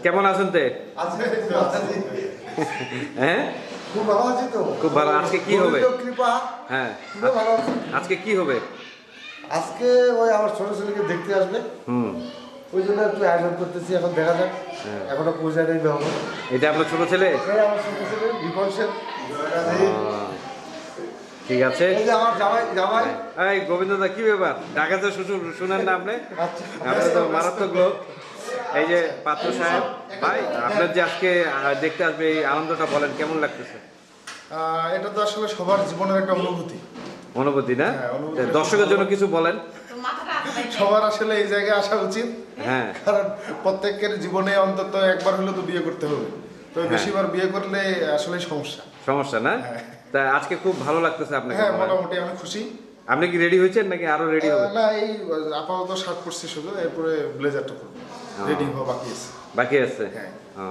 কেমন আছেন তে? হ্যাঁ, খুব ভালো আছি তো। খুব ভালো। আজকে কি হবে? কৃপা। হ্যাঁ, খুব ভালো আছি। আজকে কি হবে? আজকে ওই আমার ছোট ছেলেকে দেখতে আসবে, হুম, ওই জন্য একটু আয়োজন করতেছি। এখন দেখা যাক, এখনো পৌঁছায় নেই হবে। এটা আপনার ছোট ছেলে? এই আমার ছোট ছেলে বিপন সেন। ঠিক আছে। এই যে আমার জামাই জামাই এই গোবিন্দদা, কি ব্যাপার? ঢাকাতে শ্বশুর শুনেন না আপনি? আচ্ছা, আপনি তো মারাত্মক লোক। এই যে পাত্র সাহেব ভাই, আপনার যে আজকে দেখতে আসবে, এই আনন্দটা বলেন, কেমন লাগতেছে? এটা তো আসলে সবার জীবনের একটা অনুভূতি। অনুভূতি না? হ্যাঁ, অনুভূতি। দর্শকের জন্য কিছু বলেন। সবার আসলে এই জায়গায় আসা উচিত, হ্যাঁ, কারণ প্রত্যেকের জীবনে অন্তত একবার হলেও তো বিয়ে করতে হবে। তো বেশিবার বিয়ে করলে আসলে সমস্যা। সমস্যা না? হ্যাঁ। তা আজকে খুব ভালো লাগতেছে আপনাকে? হ্যাঁ, বলেন। মোটামুটি আমি খুশি। আপনি কি রেডি হয়েছেন নাকি আরো রেডি হবে? না, এই আপাতত শার্ট পরছি শুধু, এরপরে ব্লেজারটা করবো, রেডি হওয়া বাকি আছে। বাকি আছে? হ্যাঁ। ও,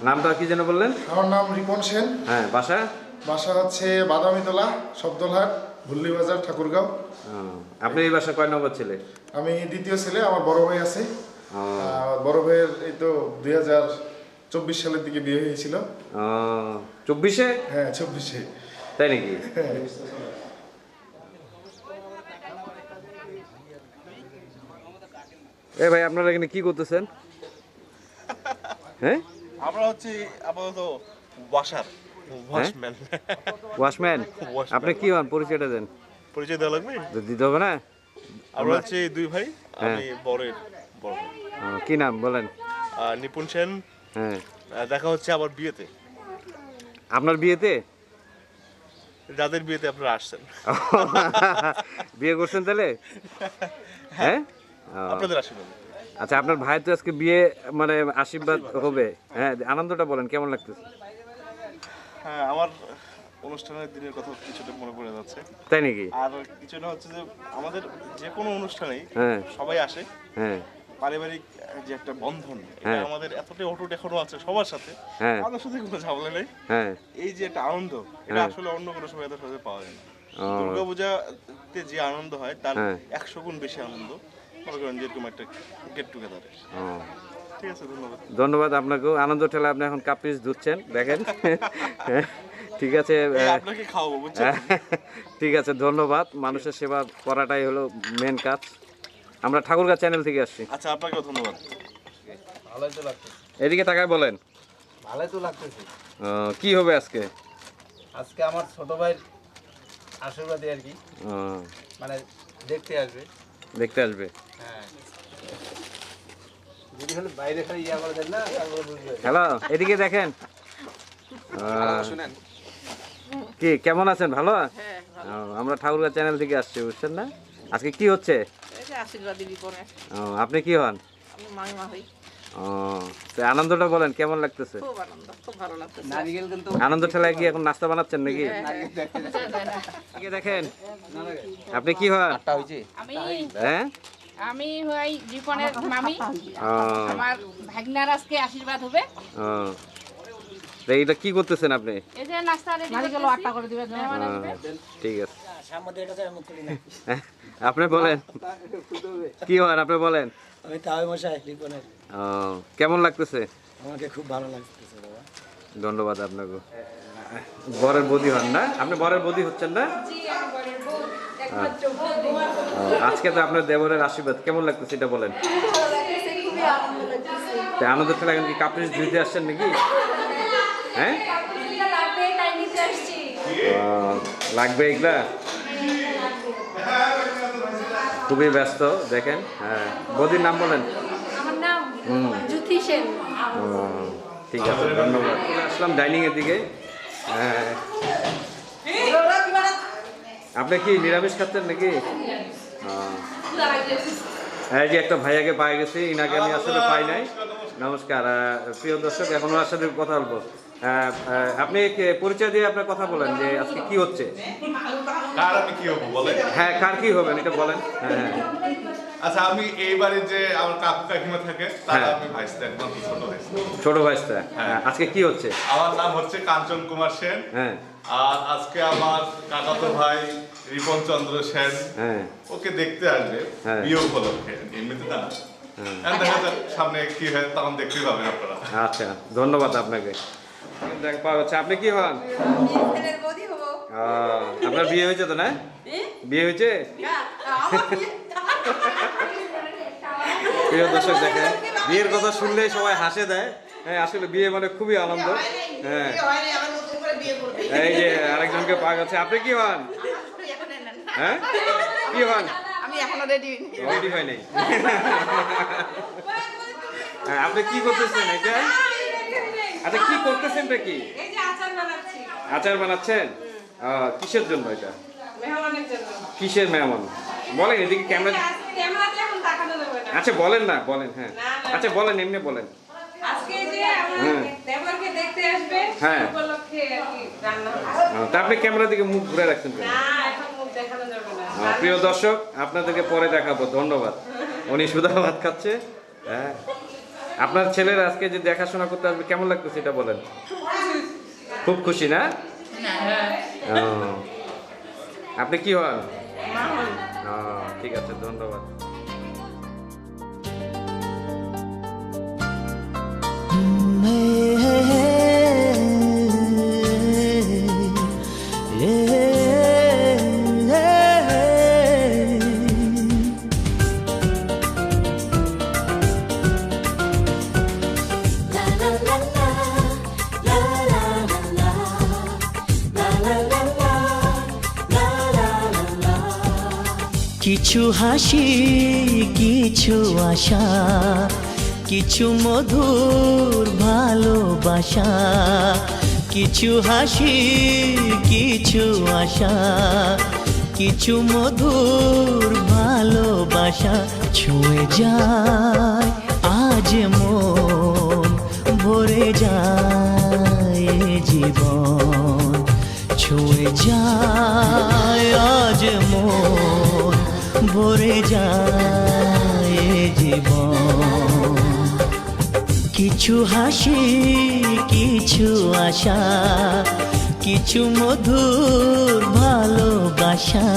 নামটা কি যেন বললেন? আমার নাম রিপন সেন। হ্যাঁ, বাসা? বাসা হচ্ছে বাদামিতলা, শব্দলহাট, ভুল্লিবাজার, ঠাকুরগাঁও। ও, আপনি এই বাসা কয় নম্বর ছেলে? আমি দ্বিতীয় ছেলে, আমার বড় ভাই আছে। ও, বড় ভাইয়ের এই তো 2024 সালের দিকে বিয়ে হয়েছিল। ও, 24-এ? হ্যাঁ, 24-এ। তাই নাকি? হ্যাঁ। এ ভাই, আপনারা এখানে কি করতেছেন? হ্যাঁ, আমরা হচ্ছে আপাতত ওয়াশার ওয়াশম্যান। ওয়াশম্যান? Washman। আপনি কি হন? পরিচয়টা দেন। পরিচয় দেওয়া লাগবে? তো দিতে হবে না? আমরা হচ্ছে দুই ভাই, হ্যাঁ। আমি বড়ের বড় ভাই। কি নাম বলেন? নিপুণ সেন। হ্যাঁ, দেখা হচ্ছে আবার বিয়েতে, আপনার বিয়েতে? যাদের বিয়েতে আপনারা আসছেন। বিয়ে করছেন তাহলে? হ্যাঁ, ও, আপনাদের আশীর্বাদ। আচ্ছা, আপনার ভাই তো আজকে বিয়ে, মানে আশীর্বাদ হবে। হ্যাঁ, আনন্দটা বলেন, কেমন লাগতেছে? হ্যাঁ, আমার অনুষ্ঠানের দিনের কথা কিছুটা মনে পড়ে যাচ্ছে। তাই নাকি? আর কিছুটা হচ্ছে যে আমাদের যে কোনো অনুষ্ঠানেই হ্যাঁ, সবাই আসে, হ্যাঁ, পারিবারিক যে একটা বন্ধন, এটা হ্যাঁ। আমাদের এতটাই অটুট এখনো আছে সবার সাথে। হ্যাঁ, আমাদের সাথে কোনো ঝামেলা নেই। হ্যাঁ, এই যে একটা আনন্দ, এটা হ্যাঁ। আসলে অন্য কোনো সময় এত সহজে পাওয়া যায় না। ও, দুর্গাপূজাতে যে আনন্দ হয় তার হ্যাঁ। 100 গুণ বেশি আনন্দ মনে করেন যেরকম একটা গেট টুগেদারে। ও, ঠিক আছে, ধন্যবাদ। ধন্যবাদ আপনাকেও। আনন্দ ঠেলা আপনি এখন কাপ পিস ধুচ্ছেন, দেখেন। ঠিক আছে। আপনাকে খাওয়াবো, বুঝছেন? ঠিক আছে, ধন্যবাদ। মানুষের সেবা করাটাই হলো মেন কাজ। আমরা ঠাকুরগাঁ চ্যানেল থেকে আসছি। আচ্ছা, আপনাকেও ধন্যবাদ। ভালোই তো লাগতেছে। এদিকে তাকায় বলেন। ভালোই তো লাগতেছে। কি হবে আজকে? আজকে আমার ছোট ভাইয়ের আশীর্বাদে আর কি, ও, মানে দেখতে আসবে। দেখতে আসবে? হ্যাঁ, যদি হলে বাইরে খালি ইয়া করে দেন না, তারপরে বুঝবে। হ্যালো, এদিকে দেখেন। কি কেমন আছেন? ভালো? আমরা ঠাকুরগাঁ চ্যানেল থেকে আসছি, বুঝছেন না? আজকে কি হচ্ছে? আশীর্বাদ দিবি পরে। আপনি কি হন? আমি মামিমা হই। ও, তো আনন্দটা বলেন, কেমন লাগতেছে? খুব আনন্দ, খুব ভালো লাগতেছে। নারিকেল কিন্তু আনন্দ ঠেলায় কি এখন নাস্তা বানাচ্ছেন নাকি? এদিকে দেখেন, আপনি কি হন? আমি হ্যাঁ, আমি হই জীবনের মামি। ও, আমার ভাগনার আজকে আশীর্বাদ হবে। ও, তো এইটা কি করতেছেন আপনি? এই যে নাস্তা রেডি নারিকেল আটটা করে দিবে, মেহমান আসবে। ঠিক আছে। আপনি বলেন, কি হন? আপনি বলেন। আমি তাও মশাই রিপনের। ও, কেমন লাগতেছে? আমাকে খুব ভালো লাগতেছে বাবা। ধন্যবাদ আপনাকে। বরের বৌদি হন না আপনি? বরের বৌদি হচ্ছেন না? আজকে তো আপনার দেবরের আশীর্বাদ, কেমন লাগতেছে এটা বলেন। আনন্দ খেলা এখন কি কাপড় ধুইতে আসছেন নাকি? হ্যাঁ, লাগবে এগুলা। খুবই ব্যস্ত দেখেন। হ্যাঁ, বৌদির নাম বলেন। আমার নাম জ্যোতি সেন। ও, ঠিক আছে, ধন্যবাদ। চলে আসলাম ডাইনিং এর দিকে। হ্যাঁ, আপনি কি নিরামিষ খাচ্ছেন নাকি? এই যে একটা ভাইয়াকে পাই গেছি, ইনাকে আমি আসলে পাই নাই। নমস্কার প্রিয় দর্শক, এখন ওনার সাথে কথা বলবো। আপনি পরিচয় দিয়ে আপনার কথা বলেন যে আজকে কি হচ্ছে। কার আমি কি হবো বলেন? হ্যাঁ, কার কি হবেন এটা বলেন। হ্যাঁ, আচ্ছা, আমি এই বাড়ির যে আমার কাকু কাকিমা থাকে তারা হ্যাঁ। আমি ভাইস্তা, একদম ছোট ভাইস্তা। ছোট ভাইস্তা। হ্যাঁ। আজকে কি হচ্ছে? আমার নাম হচ্ছে কাঞ্চন কুমার সেন। হ্যাঁ, আর আজকে আমার কাকাতো ভাই রিপন চন্দ্র সেন হ্যাঁ, ওকে দেখতে আসবে হ্যাঁ। বিয়ে উপলক্ষে, এমনিতে না। এখন দেখা যাক সামনে কি হয় তখন দেখতেই পাবেন আপনারা। আচ্ছা, ধন্যবাদ আপনাকে। দেখা পাওয়া যাচ্ছে। আপনি কি হন? আপনার বিয়ে হয়েছে তো না? বিয়ে হয়েছে? প্রিয় দর্শক দেখেন, বিয়ের কথা শুনলেই সবাই হাসে দেয়। হ্যাঁ, আসলে বিয়ে মানে খুবই আনন্দ। হ্যাঁ, এই যে আরেকজনকে পাওয়া যাচ্ছে। আপনি কি হন? হ্যাঁ, কি হন? আমি এখনো রেডি রেডি হয় নাই। হ্যাঁ, আপনি কি করতেছেন এটা? আচ্ছা, কি করতেছেন এটা কি? এই যে আচার বানাচ্ছি আচার বানাচ্ছেন? কিসের জন্য এটা? মেহমানের জন্য। কিসের মেহমান? বলেন, এদিকে ক্যামেরা। ক্যামেরাতে এখন তাকানো যাবে না। আচ্ছা বলেন না, বলেন। হ্যাঁ, আচ্ছা বলেন, এমনি বলেন। আজকে যে আমার দেবরকে দেখতে আসবে হ্যাঁ। উপলক্ষে আর কি রান্না হচ্ছে। তা আপনি ক্যামেরার দিকে মুখ ঘুরে রাখছেন কেন? না, এখন মুখ দেখানো যাবে না। প্রিয় দর্শক, আপনাদেরকে পরে দেখাবো। ধন্যবাদ। উনি সুধা ভাত খাচ্ছে। হ্যাঁ, আপনার ছেলের আজকে যে দেখাশোনা করতে আসবে, কেমন লাগতেছে এটা বলেন। খুব খুশি না? ও, আপনি কি হন? ঠিক আছে, ধন্যবাদ। কিছু হাসি, কিছু আশা, কিছু মধুর ভালোবাসা। কিছু হাসি, কিছু আশা, কিছু মধুর ভালোবাসা। ছুঁয়ে যায় আজ মন, ভরে যায় জীবন। ছুঁয়ে যায় আজ মন, ভরে যায় জীবন। কিছু হাসি, কিছু আশা, কিছু মধুর ভালোবাসা।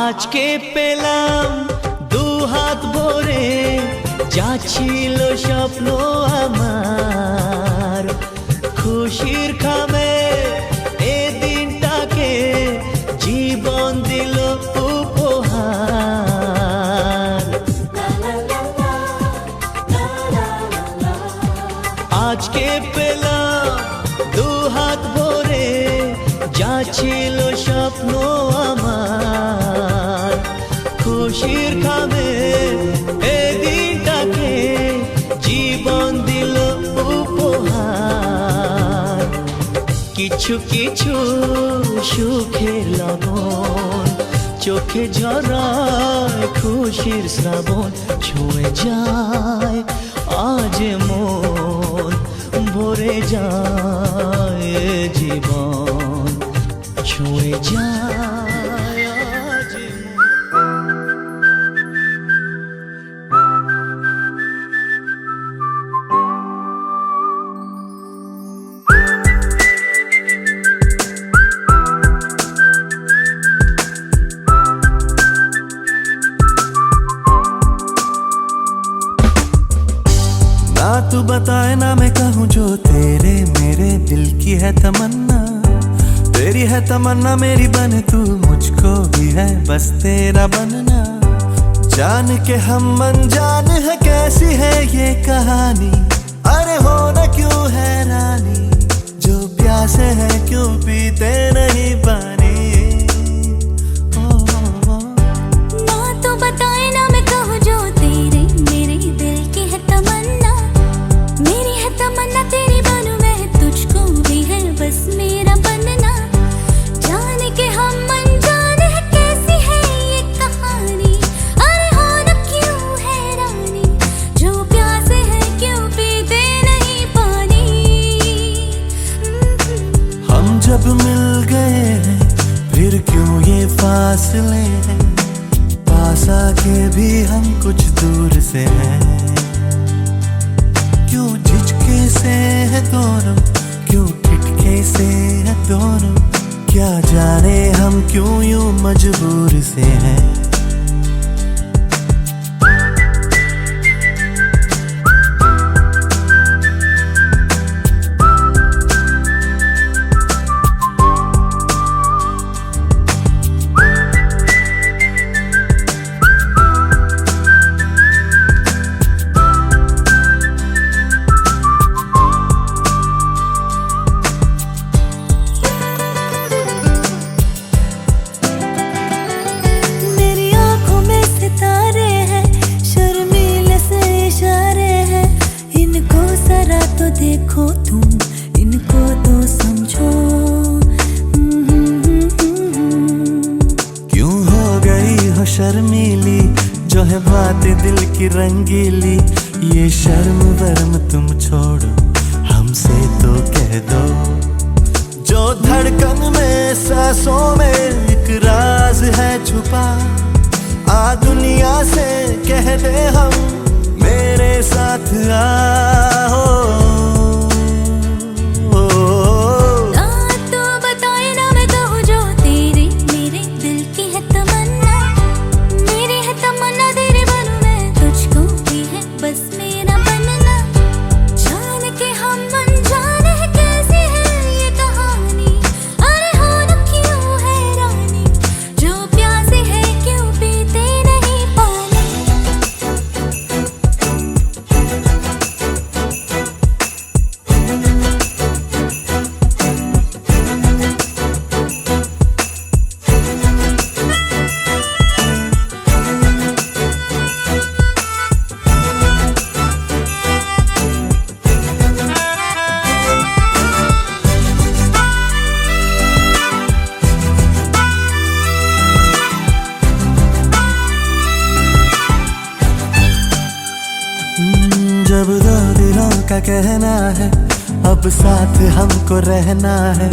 আজকে পেলাম দু হাত ভরে, যা ছিল স্বপ্ন আমার। খুশির খামে এ দিনটাকে জীবন দিল উপহার। আজকে পেলাম দু হাত ভরে, যা ছিল স্বপ্ন আমার। খুশির খামে এ দিনটাকে জীবন দিল উপহার। কিছু কিছু সুখের লবণ, চোখে ঝরায় খুশির শ্রাবণ। ছুঁয়ে যায় আজ মন, ভরে যায় জীবন। ছুঁয়ে যায় আজ মন। ना तू बताए ना मैं कहूँ जो तेरे मेरे दिल की है तमन्ना। तेरी है तमन्ना मेरी बन तू, मुझको भी है बस तेरा बनना। जान के हम अनजान है, कैसी है ये कहानी। अरे हो ना क्यों हैरानी, जो प्यासे है क्यों पीते नहीं पानी। ओ, ओ, ओ। ना तो बताए ना मैं कहूँ जो तेरे मेरे दिल की है तमन्ना। मेरी है तमन्ना तेरी बनूं मैं, तुझको भी है बस मेरा बनना। जान के हम अनजान है, कैसी है ये कहानी। अरे हो ना क्यों हैरानी, जो प्यासे है क्यों क्यों यूं मजबूर से है। देखो तुम इनको तो समझो। क्यों हो गई हो शर्मीली, जो है बात दिल की रंगीली। ये शर्म वर्म तुम छोड़ो, हमसे तो कह दो। जो धड़कन में सांसों में एक राज है छुपा, आ दुनिया से कह दे हम मेरे साथ आओ। जब दो दिलों का कहना है अब साथ हमको रहना है।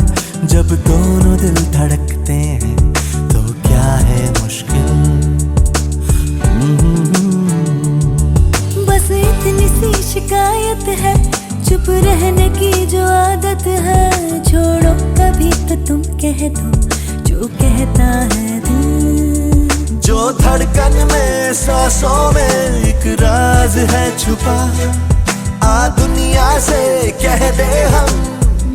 जब दोनों दिल धड़कते हैं तो क्या है मुश्किल। बस इतनी सी शिकायत है, चुप रहने की जो आदत है। छोड़ो कभी तो तुम कह दो जो कहता है दिल। जो धड़कन में सांसों में एक राज है छुपा, आ दुनिया से कह दे हम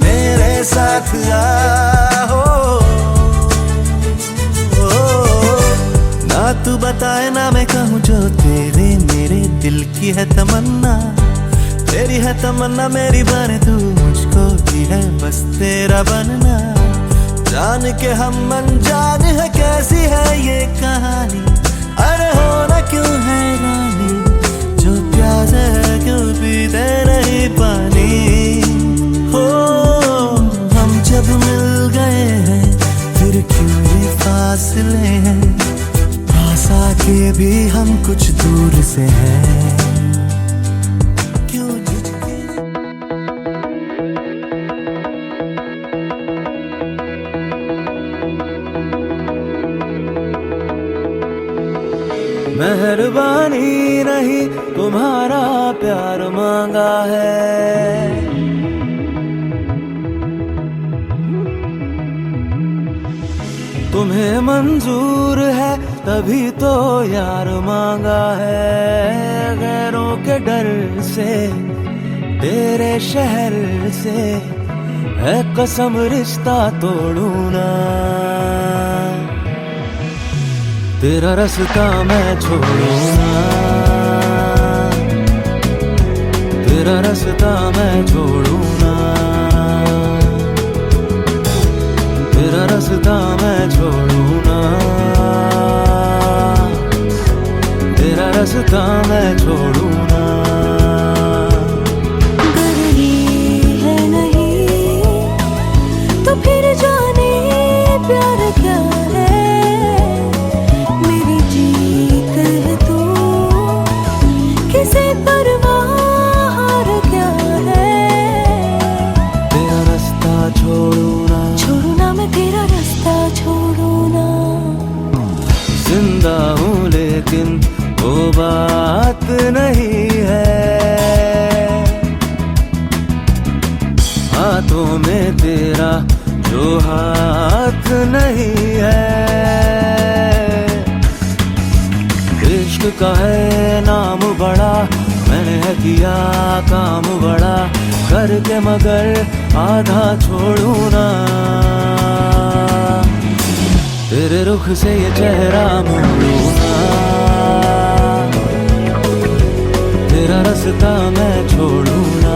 मेरे साथ आओ। ना तू बताए ना मैं कहूँ जो तेरे मेरे दिल की है तमन्ना। तेरी है तमन्ना मेरी बने तू, मुझको भी है बस तेरा बनना। जान के हम अनजान है कैसी है ये कहानी। अरे होना क्यों है रानी, जो प्यास है क्यों पीते नहीं पानी। हो हम जब मिल गए हैं फिर क्यों ये फासले हैं। पास आके भी हम कुछ दूर से हैं। मेहरबानी नहीं तुम्हारा प्यार मांगा है। तुम्हें मंजूर है तभी तो यार मांगा है। गैरों के डर से तेरे शहर से है कसम रिश्ता तोड़ू ना। तेरा रास्ता मैं छोड़ू ना, तेरा रास्ता मैं छोड़ू ना। तेरा रास्ता मैं छोड़ू ना, तेरा रास्ता मैं छोड़ू ना। अगर ये है नहीं तो फिर जाने प्यार क्या है। मेरी जीत है तू, किसे परवाह और क्या है। तेरा रास्ता छोड़ू ना, छोड़ू ना मैं तेरा रास्ता छोड़ू ना। जिंदा हूँ लेकिन वो बात नहीं किया काम बड़ा करके मगर आधा छोड़ू ना तेरे रुख से ये चेहरा मोड़ू ना तेरा रास्ता मैं छोड़ू ना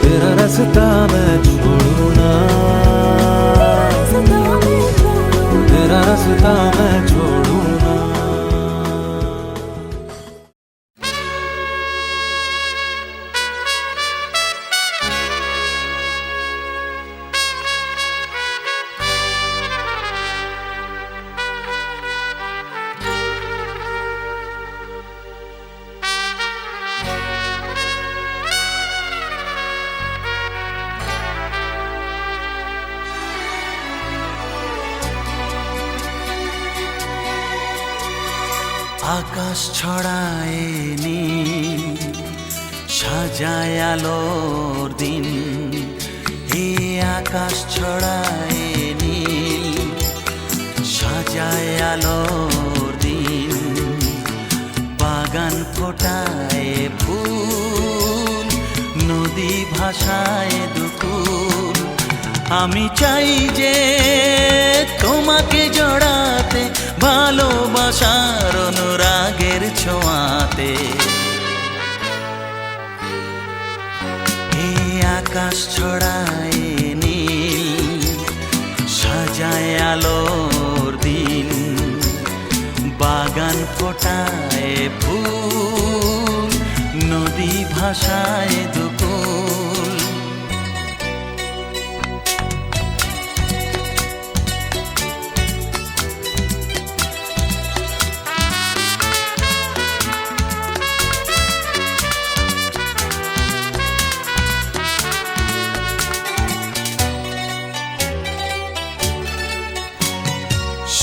तेरा रास्ता मैं छोड़ू ना तेरा रास्ता मैं छोड़ू ना আকাশ ছড়ায় নীল সাজায় আলোর দিন এই আকাশ ছড়ায় নীল সাজায় আলোর দিন বাগান ফোটায় ফুল নদী ভাষায় দুকুল আমি চাই যে তোমাকে জড়াতে ভালোবাসার অনুরাগের ছোঁয়াতে এই আকাশ ছড়ায় নীল সাজায় আলোর দিন বাগান ফোটায় ফুল নদী ভাষায় দুকুল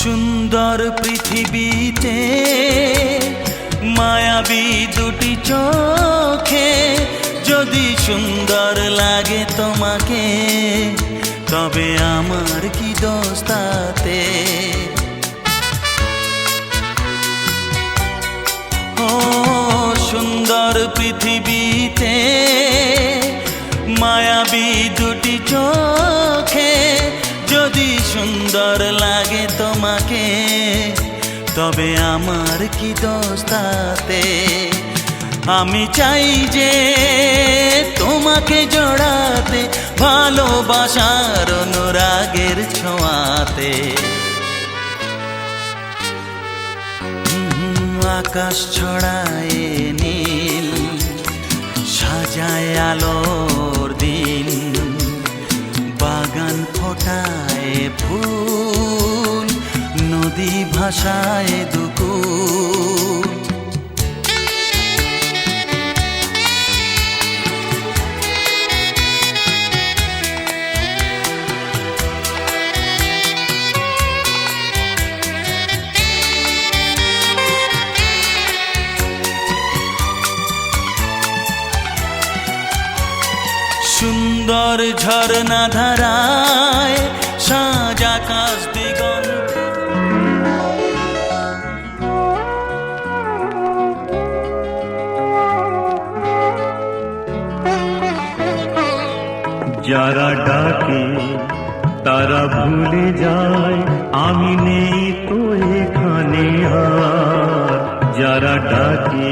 সুন্দর পৃথিবীতে মায়াবী দুটি চোখে যদি সুন্দর লাগে তোমাকে তবে আমার কি দোষ তাতে ও সুন্দর পৃথিবীতে মায়াবী দুটি চোখে যদি সুন্দর লাগে তোমাকে তবে আমার কি দোষ তাতে আমি চাই যে তোমাকে জড়াতে ভালোবাসার অনুরাগের ছোঁয়াতে আকাশ ছড়ায় নীল সাজায় আলোর দিন বাগান ফোটায় ফুল নদী ভাষায় দুকুল সুন্দর ঝরনা ধারায় সাজ আকাশ দিগন্ত যারা ডাকে তারা ভুলে যায় আমি নেই তো এখানে আর যারা ডাকে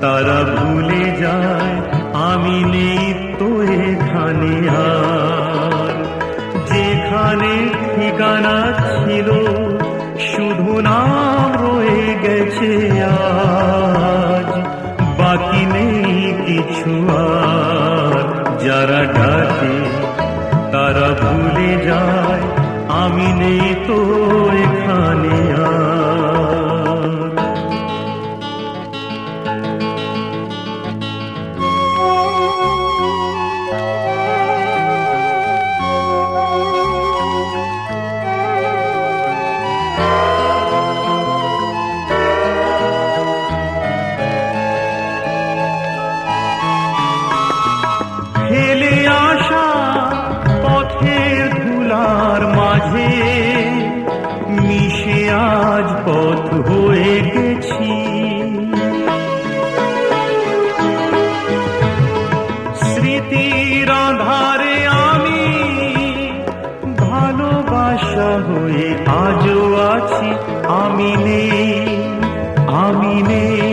তারা ভুলে যায় আমি নেই তো এখানে আর যেখানে ঠিকানা ছিল শুধু নাম রয়ে গেছে আজ বাকি নেই কিছু আর যারা ডাকে তারা ভুলে যায় আমি নেই তো এখানে আর ফেলে আসা পথের ধুলার মাঝে মিশে আজ পথ হয়ে গেছি আজও আছি আমি নেই, আমি নেই,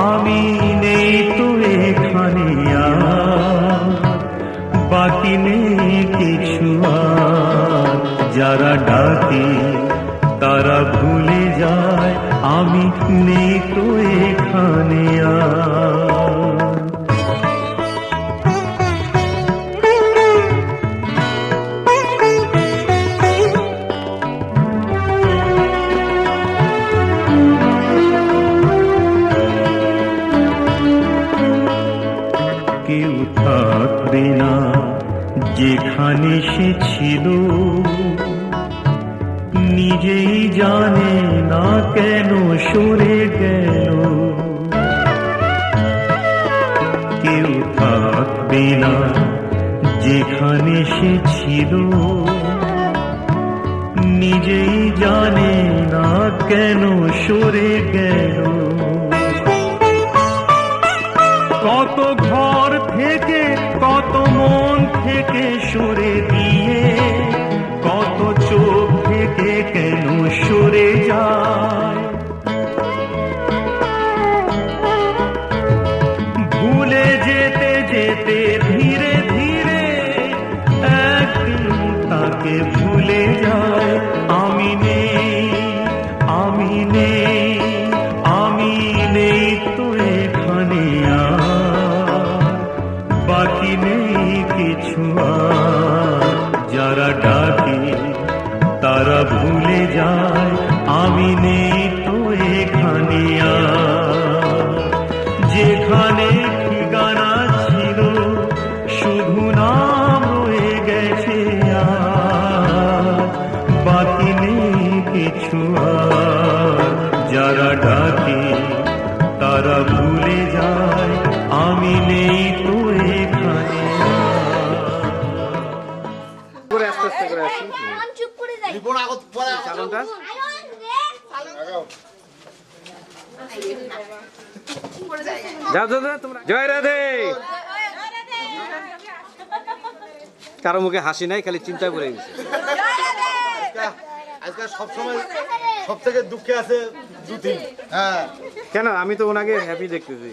আমি নেই তো এখানে আর, বাকি নেই কিছু আর। যারা ডাকে তারা ভুলে যায়, আমি নেই তো এখানে আর। কেউ থাকবে না যেখানে সে ছিল, নিজেই জানে না কেন সরে গেল। কেউ থাকবে না যেখানে সে ছিল, নিজেই জানে না কেন সরে গেল। কত ঘর থেকে কত মন থেকে সরে দিয়ে, কত চোখ থেকে কেন সরে যায়। ভুলে যেতে যেতে ধীরে ধীরে একদিন তাকে ভুলে যায়। আমি নেই, আমি নেই, আমি নেই তো এখানে আর, বাকি নেই কিছু আর। যারা ডাকে তারা ভুলে যায়, আমি নেই তো এখানে আর। যেখানে ঠিকানা ছিল শুধু নাম রয়ে গেছে আর, বাকি নেই কিছু আর। যারা ডাকে তারা ভুলে যায়, আমি নেই তো এখানে আর। করে আস্তে আস্তে করে আসি চুপ করে যাই। চালনটা। যাও যাও যাও তোমরা। জয় রাধে। কারো মুখে হাসি নাই, খালি চিন্তা করে গেছে। আজকে সবসময় সব থেকে দুঃখে আছে দুটি। হ্যাঁ, কেন? আমি তো ওনাকে হ্যাপি দেখতেছি।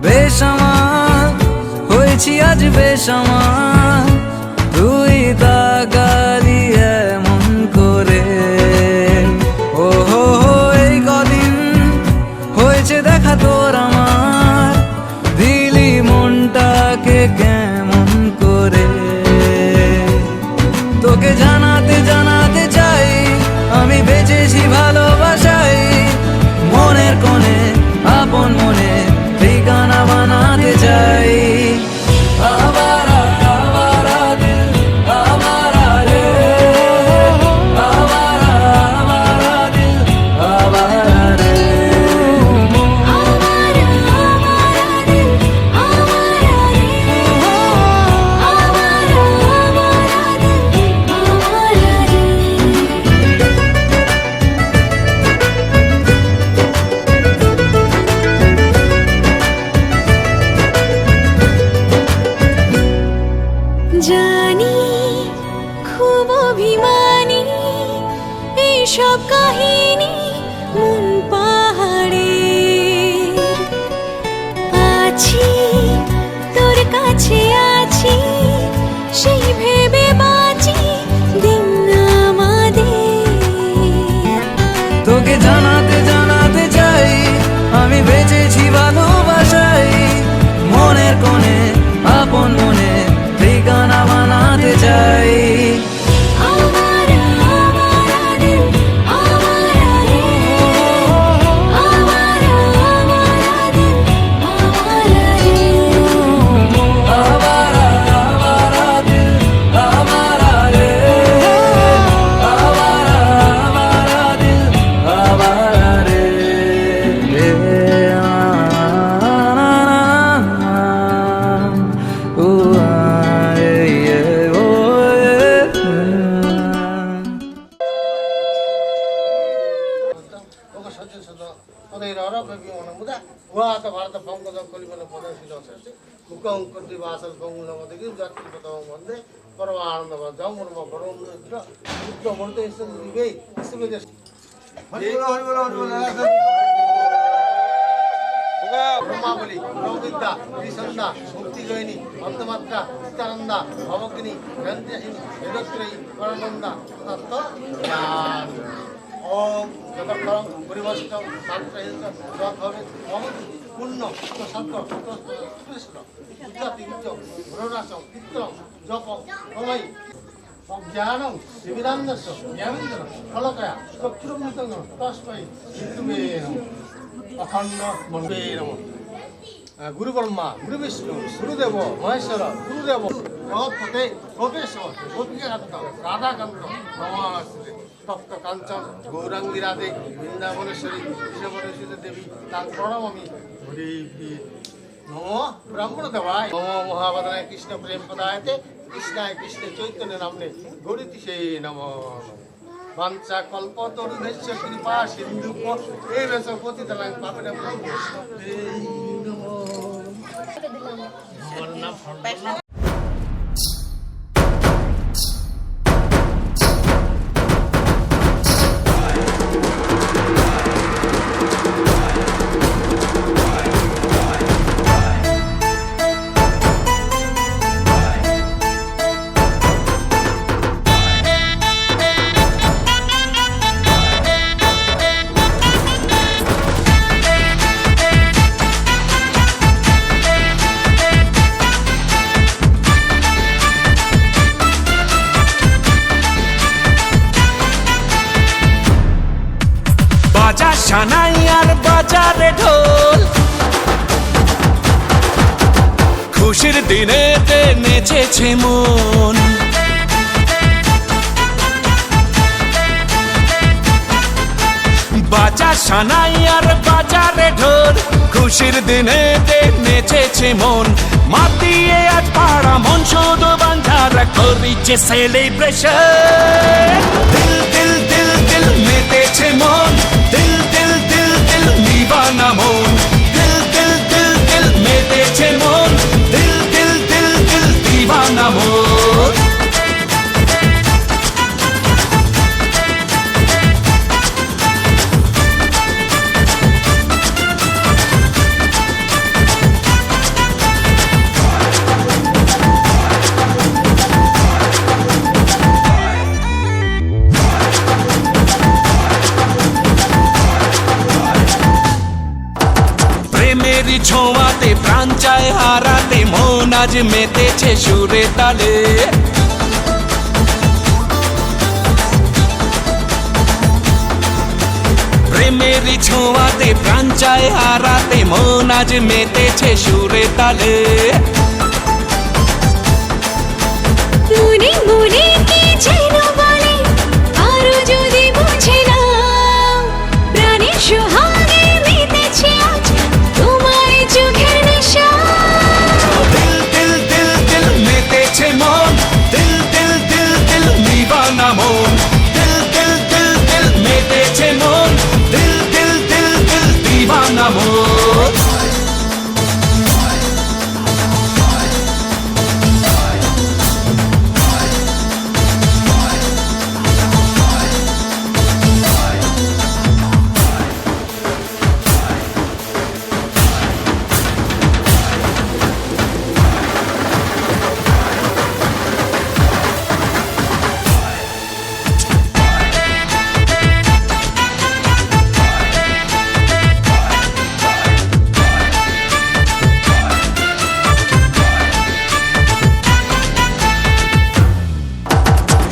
বেসামাল হয়েছি আজ বেসামাল, তুই তাকালি এমন করে। ও হো হো, এই কদিন হয়েছে দেখা তোর আমার, দিলি মনটাকে কেমন করে। তোকে জানাতে জানাতে চাই আমি বেঁচেছি ভালোবাসাই, মনের কোণে আপন মনে ঠিকানা বানাতে চাই। আবারা আবারা দিল আবারা রে, আবারা আবারা দিল আবারা রে। आवारा आवारा दिल आवारा रे, आवारा आवारा दिल आवारा रे। জানি খুব অভিমানী এইসব কাহিনী মন পাহাড়ে। আছি তোর কাছে আছি সেই ভেবে বাঁচি দিন আমাদের। তোকে জানাতে জানাতে চাই আমি বেঁচেছি ভালোবাসাই, মনের কোণে আপন মনে ঠিকানা বানাতে চাই। आवारा आवारा दिल आवारा रे, आवारा आवारा दिल आवारा रे। পরিমাণে পদশীল আছে মুখং কর্তৃ বাসল কঙ্গুলমদিকে যাত্রী প্রথম বন্ধে পরমানন্দ জমর্ম পরম উত্তম মূর্তি দিবেই সুবিধে ব্রহ্মাবলী নববিদ্যা ত্রিসন্ধ্যা মুক্তিজয়িনী অন্তমাত্রা চিত্তানন্দা ভবগ্নি গ্রন্থহীন বেদত্রয়ী পরনন্দা তত্ত্ব জ্ঞান ওম যতক্ষণ পরিবষ্টম শান্তিহিত যত হবে মমতি পুণ্য সত্য কৃষ্ণ উজ্জাতি উচ্চম গুণরাসম চিত্রম জপম সময় অজ্ঞানং শিবিরান্দস্য জ্ঞানেন্দ্র ফলকয়া চক্ষুরমৃতং তস্मै বিষ্ণুবে নমঃ অখণ্ড মন্বে নমঃ গুরু ব্রহ্মা গুরু বিষ্ণু গুরুদেব মহেশ্বর গুরুদেব জগৎপতে গোপেশ্বর গোপিকাকান্ত রাধাকান্ত নমস্তে তপ্ত কাঞ্চন গৌরাঙ্গী রাধে বৃন্দাবনেশ্বরী কৃষ্ণবনেশ্বরী দেবী তার প্রণমামি হরি নমো ব্রাহ্মণ দেবায় নমো মহাবদায় কৃষ্ণ প্রেম পদায়তে কৃষ্ণায় কৃষ্ণ চৈতন্য নামনে গরিতিশে নমঃ বাঞ্ছা কল্প তরুণেশ্য কৃপা সিন্ধু এই বেশ পতিতাং পাপনে বাজা সানাই আর বাজারে ঢোল, খুশির দিনেতে নেচেছে মন। বাজা সানাই আর বাজারে ঢোল, খুশির দিনেতে নেচেছে মন। মাতিয়ে আজ পাড়া মন শুধু বান্ধারা করিছে সেলিব্রেশন। দিল দিল দিল দিল মেতেছে মন, দিল দিল দিল দিল নিবানা মন। দিল দিল দিল দিল মেতেছে মন, দিল দিল দিল দিল দিবানা মন। প্রেমেরই ছোঁয়াতে প্রাণ চায় হারাতে, মন আজ মেতেছে সুরে তালে। প্রেমেরই ছোঁয়াতে প্রাণ চায় হারাতে, মন আজ মেতেছে সুরে তালে। মনে মনে কি যেন বলে আরো যদি বুঝে নাও, প্রাণের সোহাগে মেতেছে আজ তোমার চোখের নেশা। দিল দিল দিল দিল মেতেছে মন, দিল দিল দিল দিল নিবানা মন। দিল দিল দিল দিল মেতেছে মন, দিল দিল দিল দিল দিবানা মন।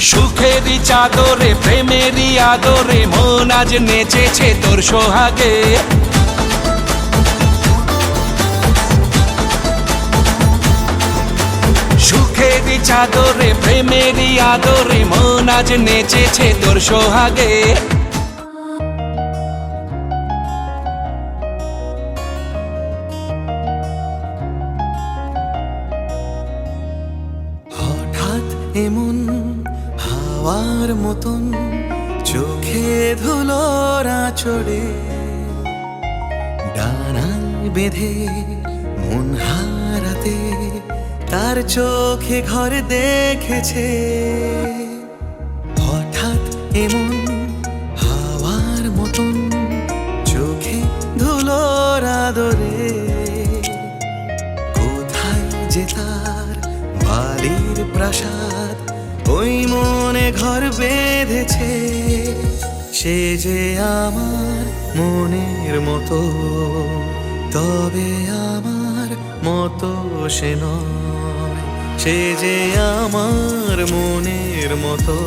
সুখেরই চাদরে প্রেমেরই আদরে, মন আজ নেচেছে তোর সোহাগে। সুখেরই চাদরে প্রেমেরই আদরে, মন আজ নেচেছে তোর সোহাগে। হঠাৎ এমন হাওয়ার মতন চোখে ধুলোরা চড়ে, ডানায় বেঁধে তার চোখে ঘর দেখেছে হঠাৎ এমন হাওয়ার মতন চোখে ধুলোর আদরে কোথায় যে তার বালির প্রাসাদ ওই মনে ঘর বেঁধেছে সে যে আমার মনের মতো তবে আমার মতো সে নয় সে যে আমার মনের মতো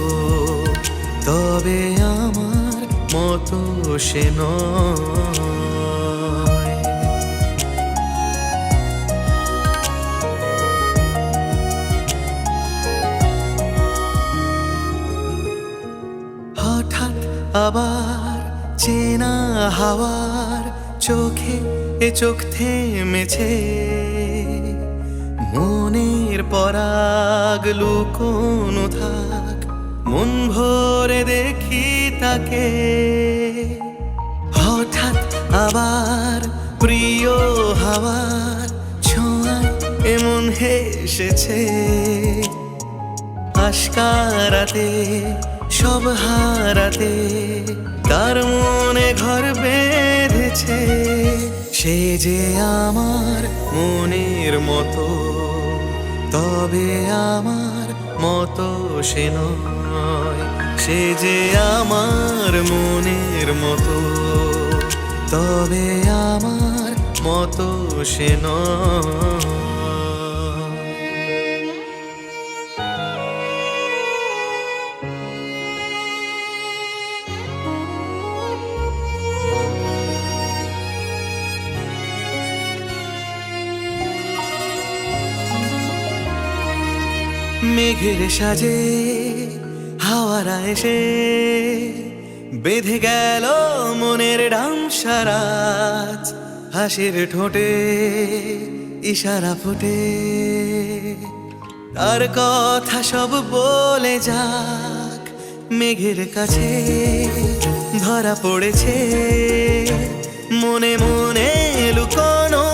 তবে আমার মতো সে নয় হঠাৎ আবার চেনা হাওয়ার চোখে এ চোখ থেমেছে মনের পরাগ লুকোনো থাক মন ভরে দেখি তাকে হঠাৎ আবার প্রিয় হাওয়ার ছোঁয়ায় এমন হেসেছে আশকারাতে সব হারাতে তার মনে ঘর বেঁধেছে সে যে আমার মনের মতো তবে আমার মতো সে নয় সে যে আমার মনের মতো তবে আমার মতো সে নয় মেঘের সাজে হাওয়ারা এসে বেঁধে গেল মনের ডামসারাজ হাসির ঠোঁটে ইশারা ফুটে তার কথা সব বলে যাক মেঘের কাছে ধরা পড়েছে মনে মনে লুকোনো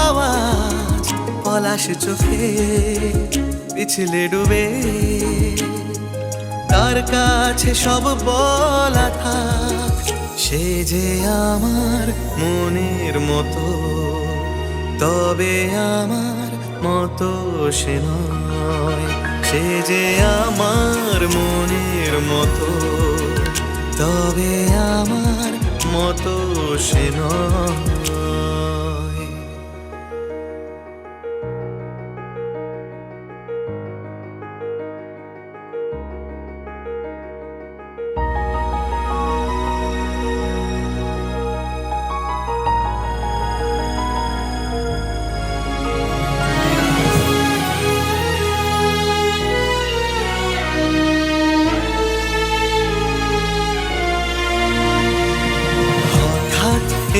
আওয়াজ পলাশ চোখে পিছলে ডুবে তার কাছে সব বলা থাক সে যে আমার মনের মতো তবে আমার মতো সে নয় সে যে আমার মনের মতো তবে আমার মতো সে নয়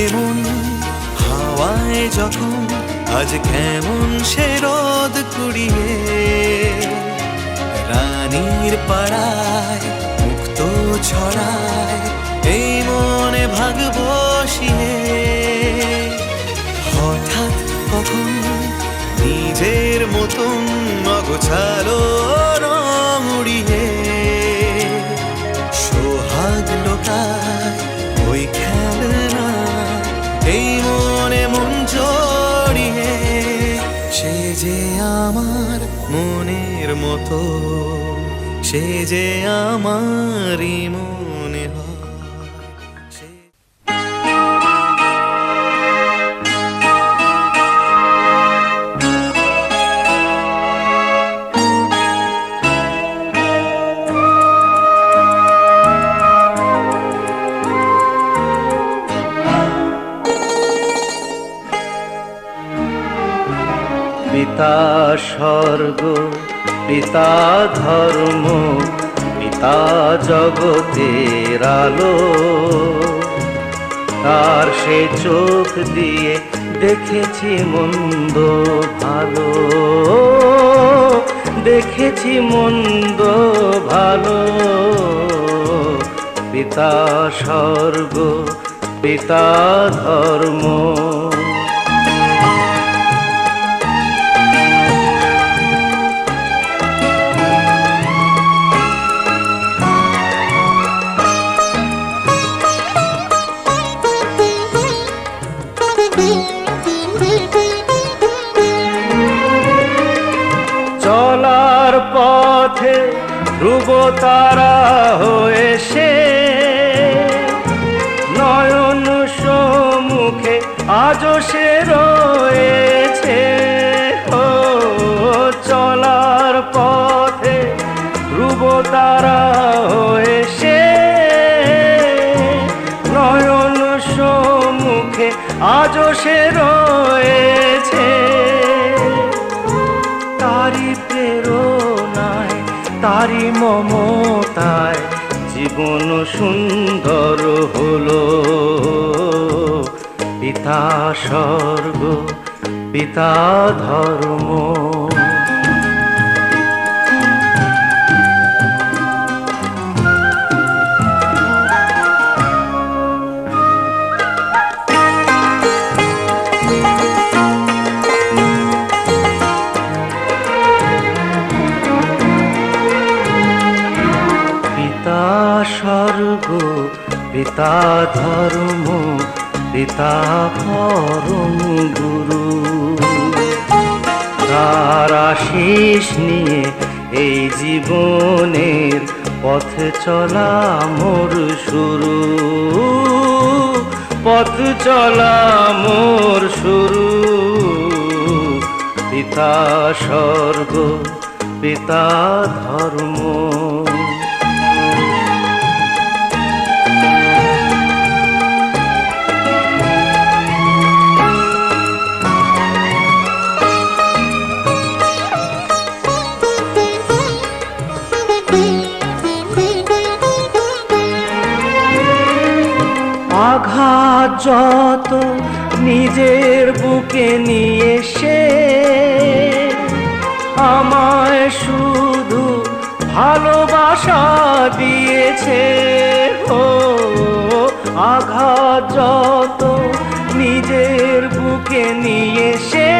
এমন হাওয়ায় যখন আজ কেমন সে রোদ কুড়িয়ে রানীর পাড়ায় মুক্ত ছড়ায় এই মনে ভাগ বসিয়ে হঠাৎ কখন নিজের মতন অগোছালো রং উড়িয়ে সোহাগ লোকায় ওই খেলনা এই মনে মন জড়িয়ে সে যে আমার মনের মতো সে যে আমারই মনে হয় পিতা স্বর্গ পিতা ধর্ম পিতা জগতের আলো তার সে চোখ দিয়ে দেখেছি মন্দ ভালো দেখেছি মন্দ ভালো পিতা স্বর্গ পিতা ধর্ম ধ্রুব তারা হয়ে সে নয়ন সম্মুখে আজও সে রয়েছে। ও চলার পথে ধ্রুব তারা হয়ে সে নয়ন সম্মুখে আজও সে রয়েছে। তারি প্রেরণায় তারি মমতায় জীবন সুন্দর হলো। পিতা স্বর্গ পিতা ধর্ম, পিতা স্বর্গ পিতা ধর্ম পিতা পরম গুরু। তার আশিস নিয়ে এই জীবনের পথ চলা মোর শুরু, পথ চলা মোর শুরু। পিতা স্বর্গ পিতা ধর্ম, আঘাত যত নিজের বুকে নিয়ে সে আমায় শুধু ভালোবাসা দিয়েছে। ও আঘাত যত নিজের বুকে নিয়ে সে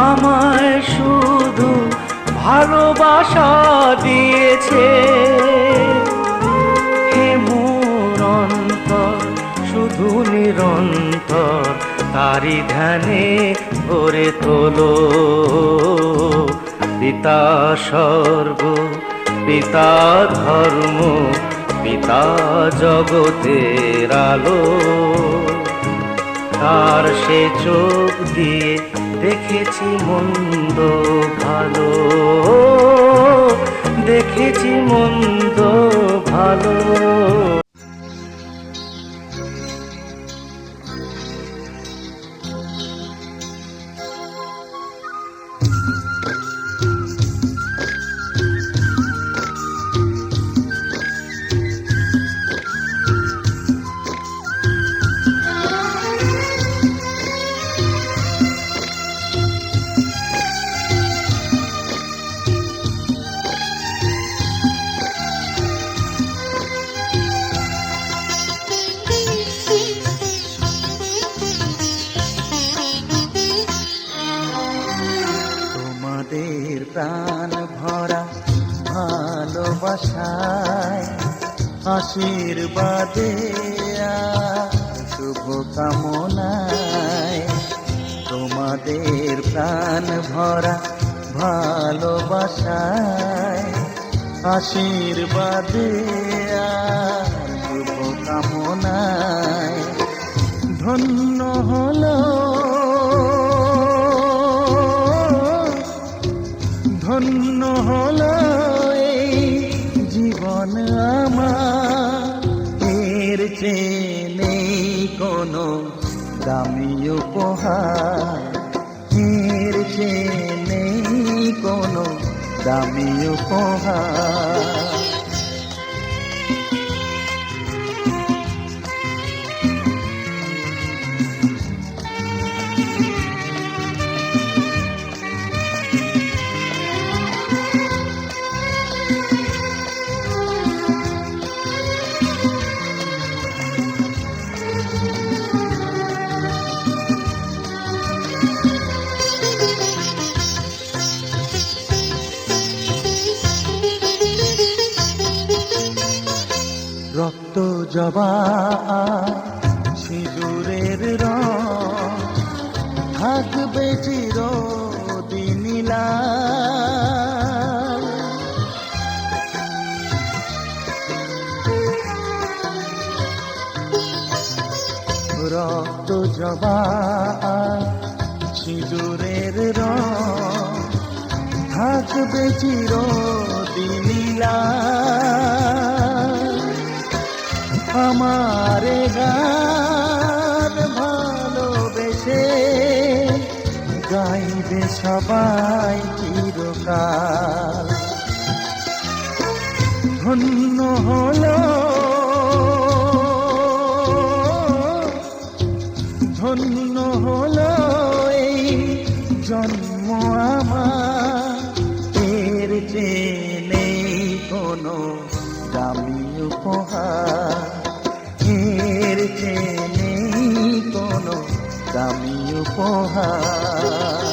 আমায় শুধু ভালোবাসা দিয়েছে। শুধু নিরন্তর তারি ধ্যানে ভরে তোলো। পিতা স্বর্গ পিতা ধর্ম পিতা জগতের আলো। তার সে চোখ দিয়ে দেখেছি মন্দ ভালো, দেখেছি মন্দ ভালো। প্রাণ ভরা ভালোবাসায় আশীর্বাদে শুভ কামনায়। তোমাদের প্রাণ ভরা ভালোবাসায় আশীর্বাদে শুভ কামনায়। ধন্য হলো ধন্য হলো এই জীবন আমার। এর চেয়ে নেই কোনো দামি উপহার, এর চেয়ে নেই কোনো দামি উপহার। রক্ত জবা সিঁদুরের রং থাকবে চিরদিন লাল। জবা সিঁদুরের রং থাকবে চিরদিন লাল। আমার গান ভালোবেসে গাইবে সবাই চিরকাল। ধন্য হলো ধন্য হলো এই জন্ম আমার, এর চেয়ে নেই কোনো দামি উপহার, এর চেয়ে নেই কোনো দামি উপহার।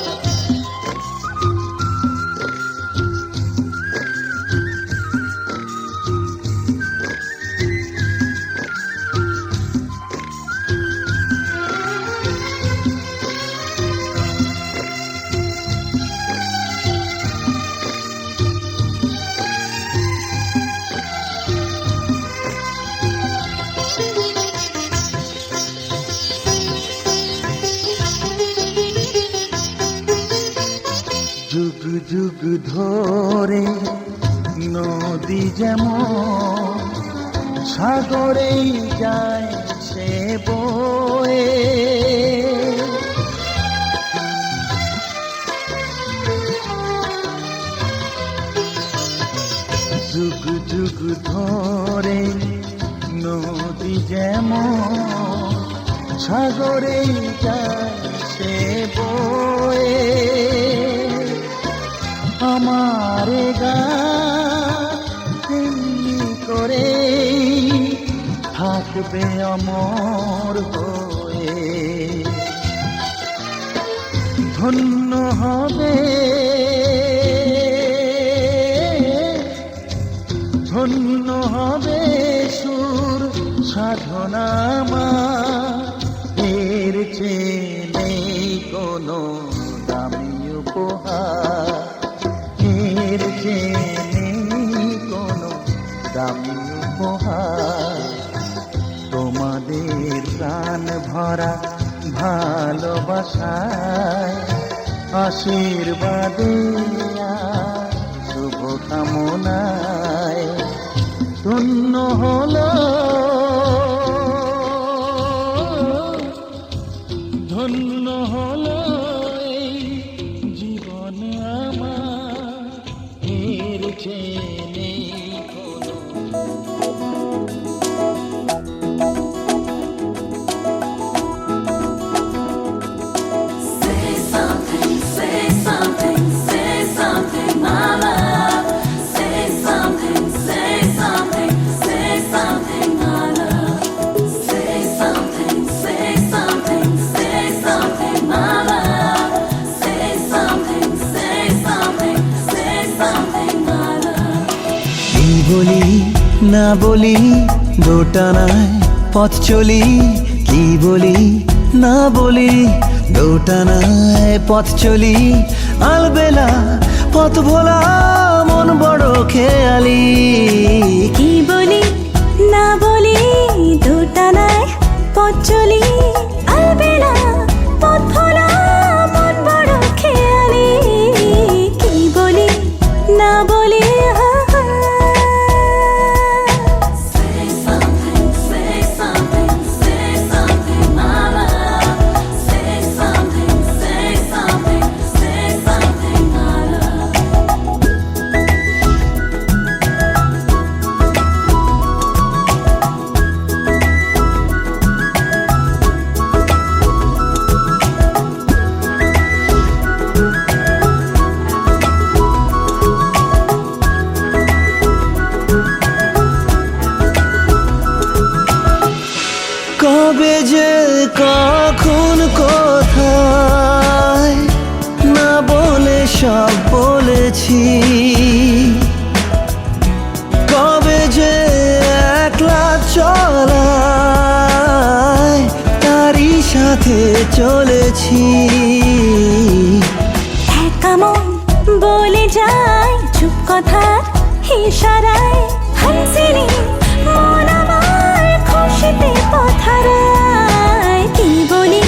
যুগ যুগ ধরে নদী যেমন সাগরেই যায় সে বয়ে, যুগ যুগ ধরে নদী যেমন সাগরেই যায় সে বয়ে, আমার গান করে থাকবে অমর হয়ে। ধন্য হবে ধন্য হবে সুর সাধনা আমার, এর চেয়ে নেই কোনো দামি উপহার, এর চেয়ে নেই কোনো দামি উপহার। তোমাদের প্রাণ ভরা ভালোবাসায় আশীর্বাদে শুভ কামনায় ধন্য হলো ধন্য হলো এই জীবন আমার, এর চেয়ে নেই কোনো। Say something, say something, say something, my love. Say something, say something, say something, my love. Say something, say something, say something, my love. Say something, say something, say something, my love. কি বলি না বলি দোটানায় পথ চলি, কি বলি না বলি দোটানায় পথ চলি, আলবেলা পথ ভোলা মন বড় খেয়ালি। কি বলি না বলি দোটানায় পথ চলি, আলবেলা পথ ভোলা মন বড় খেয়ালি। কি বলি না বলি Say something, say something, say something, my love. Say something, say something, say something, my love. কবে যে কখন কোথায় না বলে সব বলেছি, কবে যে একলা চলায় তারই সাথে চলেছি। একা মন বলে যায় চুপ কথার ইশারায়, হাসিনি মন আমার খুশিতে পথারায়। কি বলি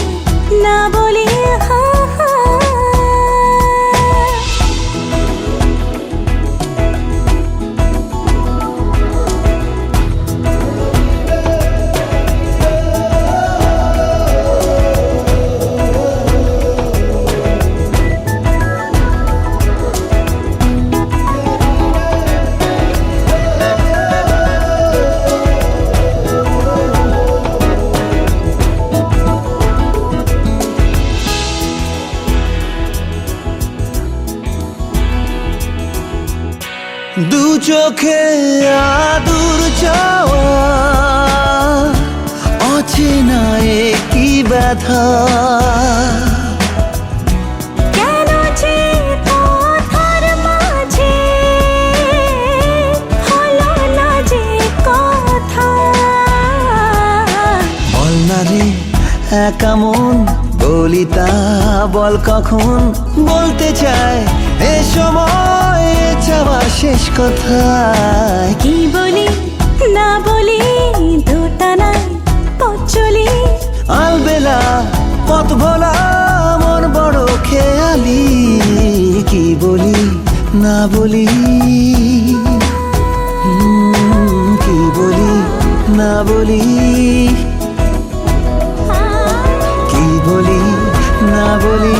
দু চোখে আদুর চাওয়া অচেনা কি ব্যথা কেন যে কথার মাঝে হলো না যে কথা বল না রে একা মন বলি তা বল কখন বলতে চায় এ সময় চাওয়া শেষ কথা কি বলি না বলি দুটা নাই পথ চলি আলবেলা পথ ভোলা মন বড় খেয়ালি কি বলি না বলি কি বলি না বলি কি বলি না বলি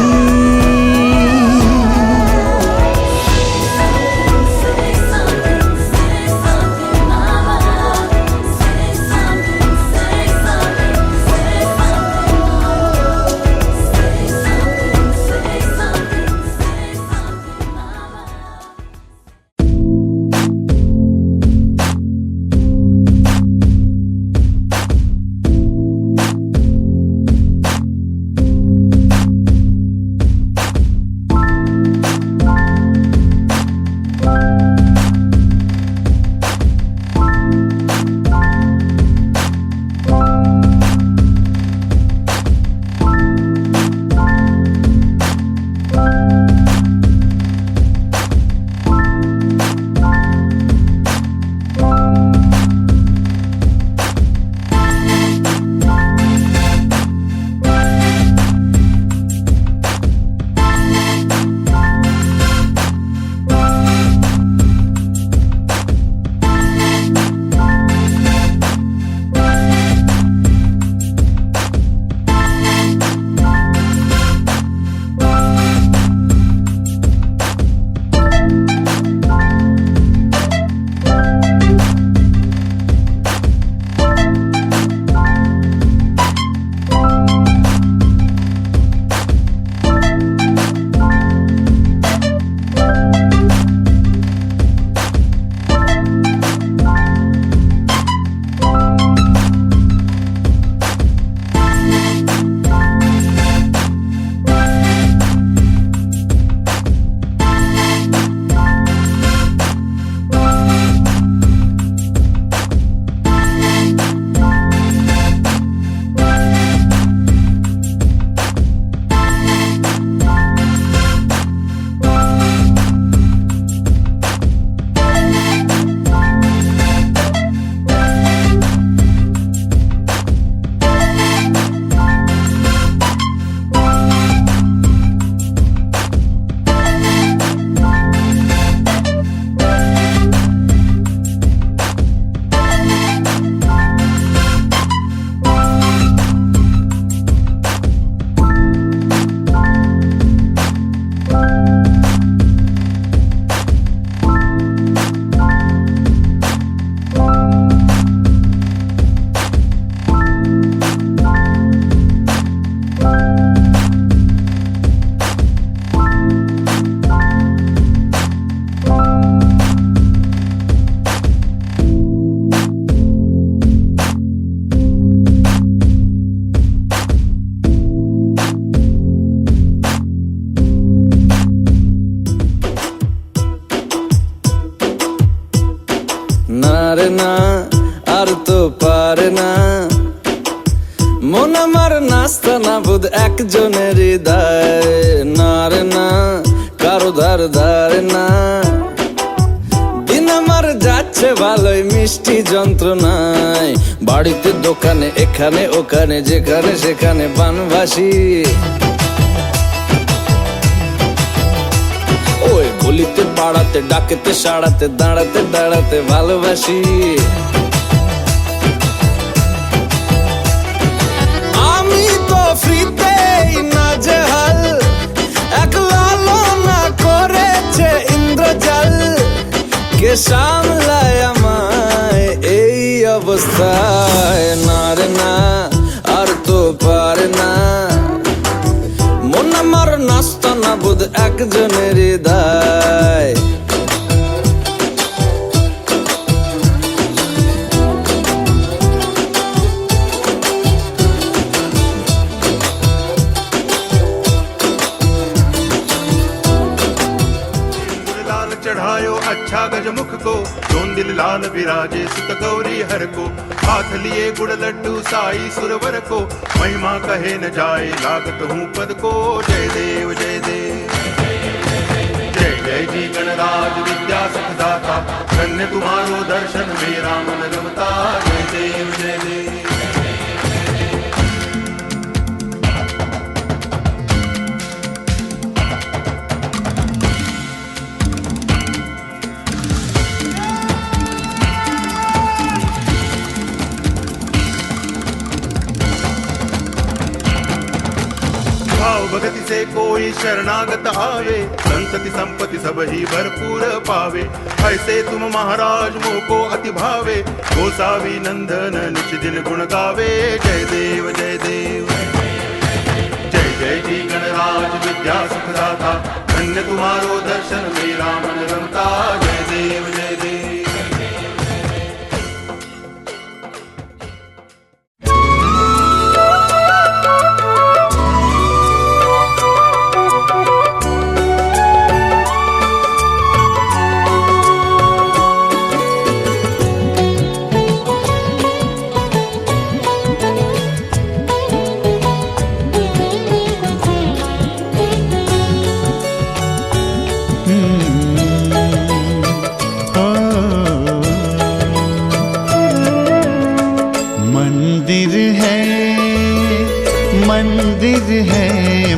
পারে না আর তো পারে না মন আমার নাস্তা না বুধ একজনের হৃদয় না রে না কারো ধার ধারে না দিন আমার যাচ্ছে ভালোই মিষ্টি যন্ত্রণায় বাড়িতে দোকানে এখানে ওখানে যেখানে সেখানে বানভাসি ওই গলিতে পাড়াতে ডাকেতে সাড়াতে দাঁড়াতে দাঁড়াতে ভালোবাসি আমি তো ফ্রিতেই নাজেহাল এক লালনা করেছে ইন্দ্রজাল কে সামলায় আমায় এই অবস্থায় না রে না আর তো পারে না মন আমার নাস্তা না বুধ একজনের হৃদয় छा गजमुख को, जोन दिल लाल विराजे सुत गौरी हर को, हाथ लिए गुड़ लड्डू साई सुरवर को, महिमा कहे न जाए लागत हूँ पद को। जय देव जय देव जय जय जी गणराज विद्या सुखदाता, धन्य तुम्हारो दर्शन मेरा मन रमता। जय देव जय देव भाव भगति से कोई शरणागत आवे, संतति संपत्ति सब ही भरपूर पावे। ऐसे तुम महाराज मोको अति भावे, गोसावी नंदन निच दिन गुण गावे। जय देव जय देव जय जय जी गणराज विद्या सुखदाता, धन्य तुम्हारो दर्शन मेरा मन रमता। जय देव जय देव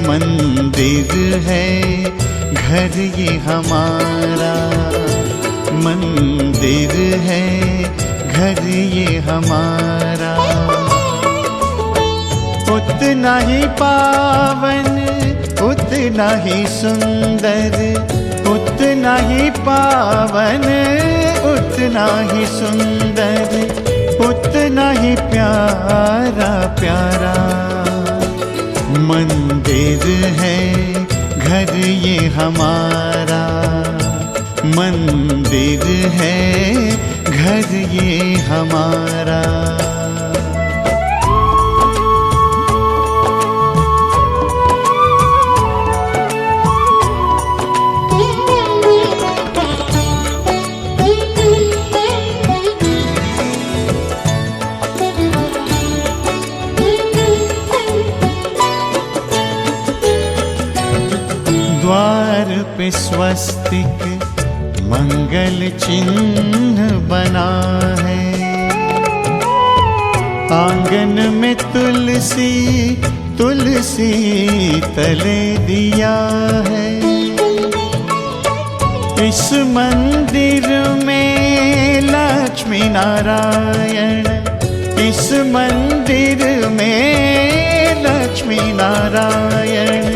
मंदिर है घर ये हमारा, मंदिर है घर ये हमारा। उतना ही पावन उतना ही सुंदर, उतना ही पावन उतना ही सुंदर, उतना ही प्यारा प्यारा। मंदिर है घर ये हमारा, मंदिर है घर ये हमारा। द्वार पे स्वस्तिक मंगल चिन्ह बना है, आंगन में तुलसी तुलसी तले दिया है। इस मंदिर में लक्ष्मी नारायण, इस मंदिर में लक्ष्मी नारायण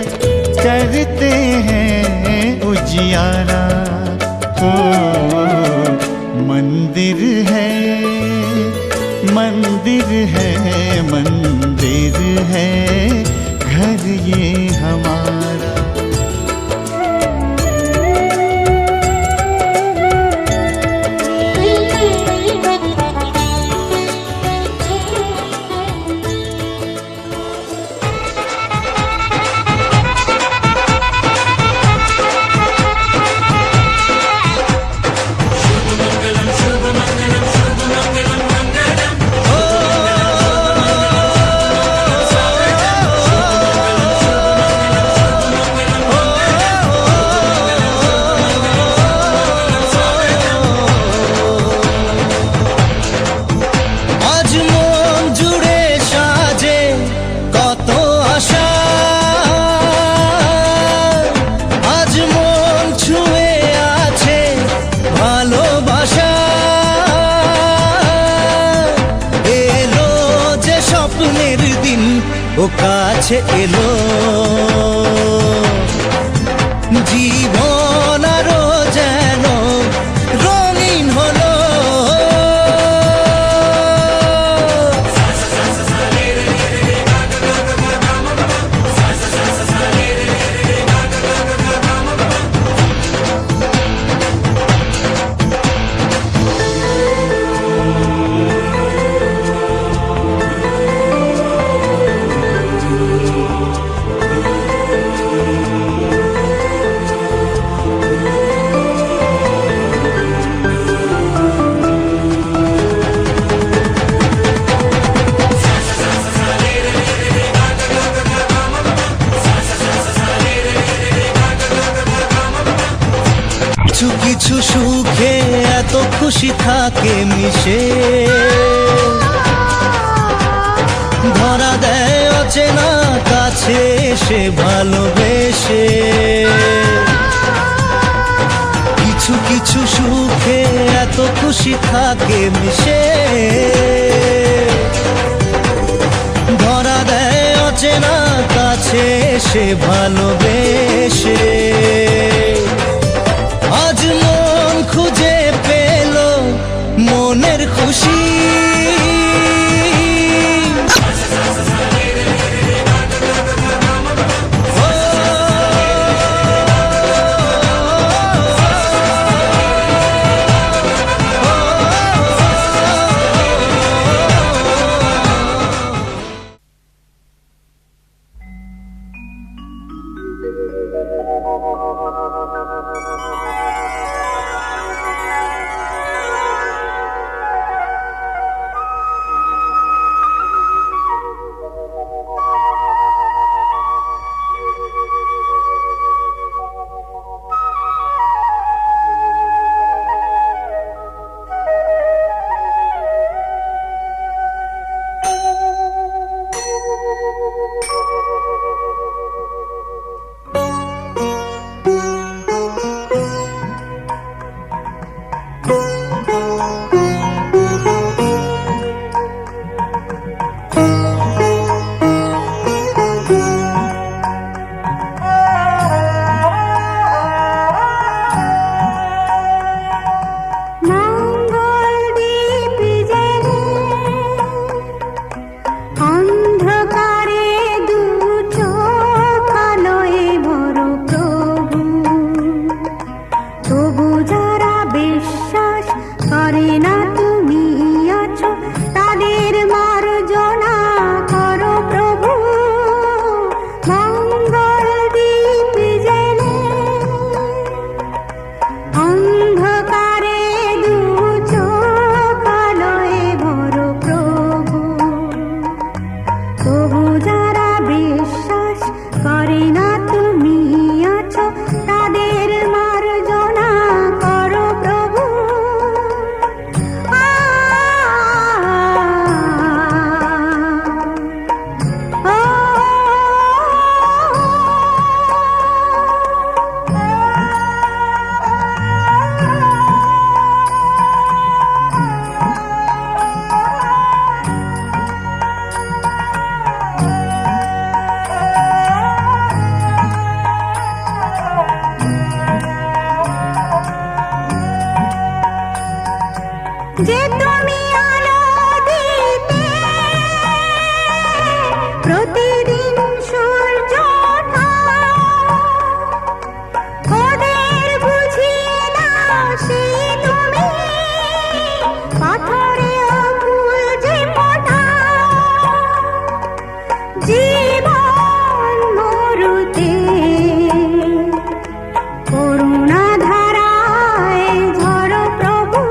करते हैं उजियारा। ओ मंदिर है मंदिर है मंदिर है घर ये हमारा। ও কাছে এলো জীবন আরো যেন রঙিন হলো। কিছু কিছু সুখে এত খুশি থাকে মিশে, ধরা দেয় অচেনা কাছে এসে ভালোবেসে। কিছু কিছু সুখে এত খুশি থাকে মিশে, ধরা দেয় অচেনা কাছে এসে ভালোবেসে। আজ মন খুঁজে পেল মনের খুশি, যে তুমি আলো দিতে প্রতিদিন সূর্য ওঠা, ওদের বুঝিয়ে দাও সেই তুমি পাথরে ফুল যে মোটা। জীবন মরুতে করুণা ধারায় ঝরো প্রভু,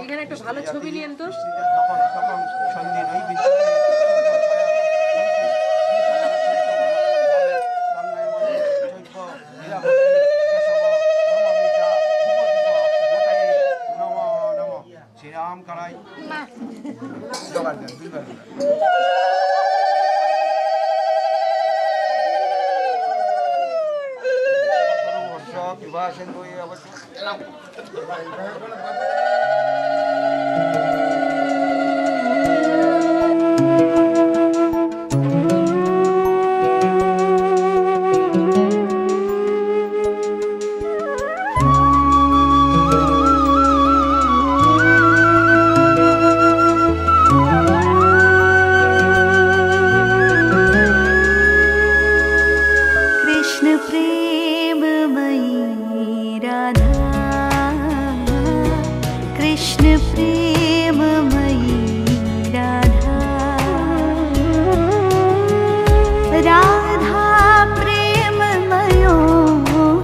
এখানে একটা ভালো ছবি নিয়েন তো। শ্রীরাম কানাই कृष्ण प्रेममयी राधा, कृष्ण प्रेममयी राधा, राधा प्रेममयो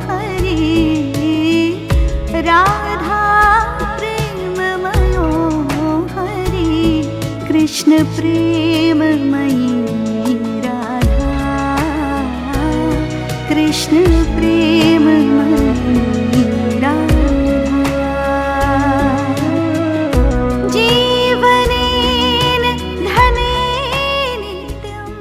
हरि, राधा प्रेममयो हरि, कृष्ण प्रेममयी कृष्ण प्रेममयी राधा, जीवनेन धनेन नित्यम्।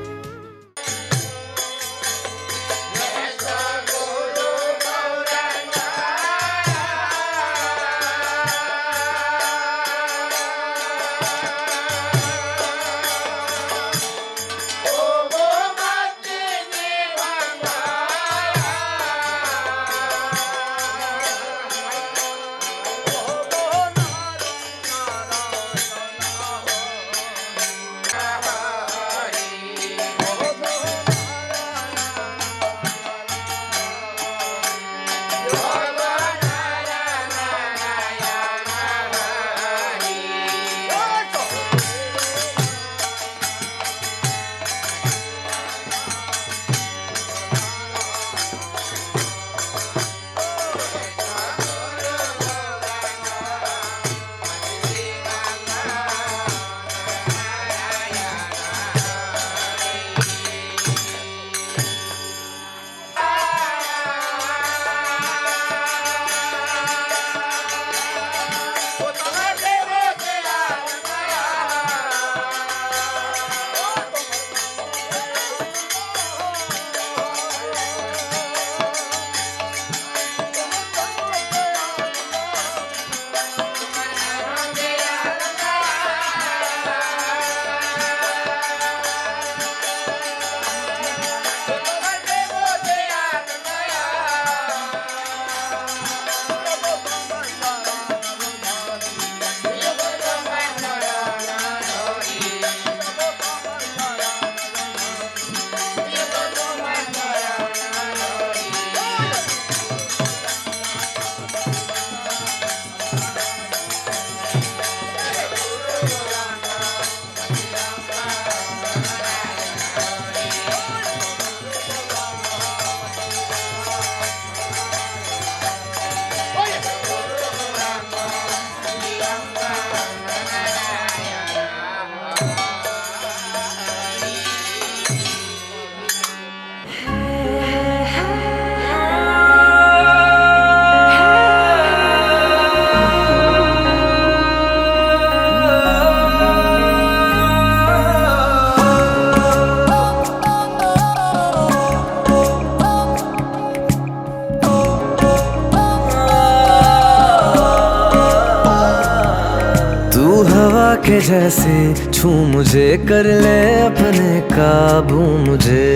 के जैसे छू मुझे कर ले अपने काबू मुझे,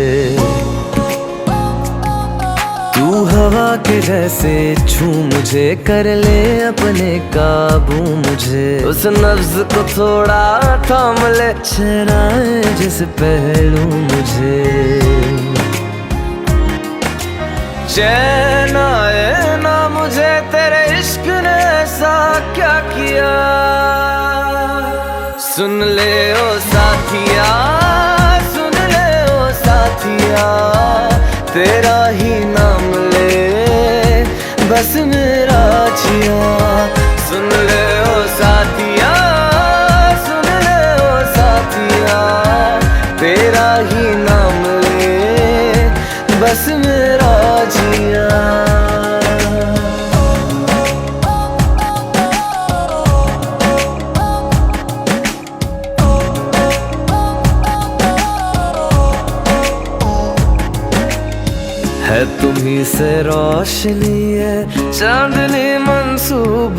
तू तू हवा के जैसे छू मुझे, कर ले अपने काबू मुझे, उस नब्ज को थोड़ा थाम ले, शहनाए जिस पहलू मुझे। चैन आए ना मुझे तेरे इश्क ने ऐसा क्या किया, सुन ले ओ साथिया, सुन ले ओ साथिया, तेरा ही नाम ले बस मेरा जिया। सुन ले ओ साथिया, सुन ले ओ साथिया, तेरा ही नाम ले बस मेरा जिया। है तुम्ही से रोशनी है, चांदनी मंसूब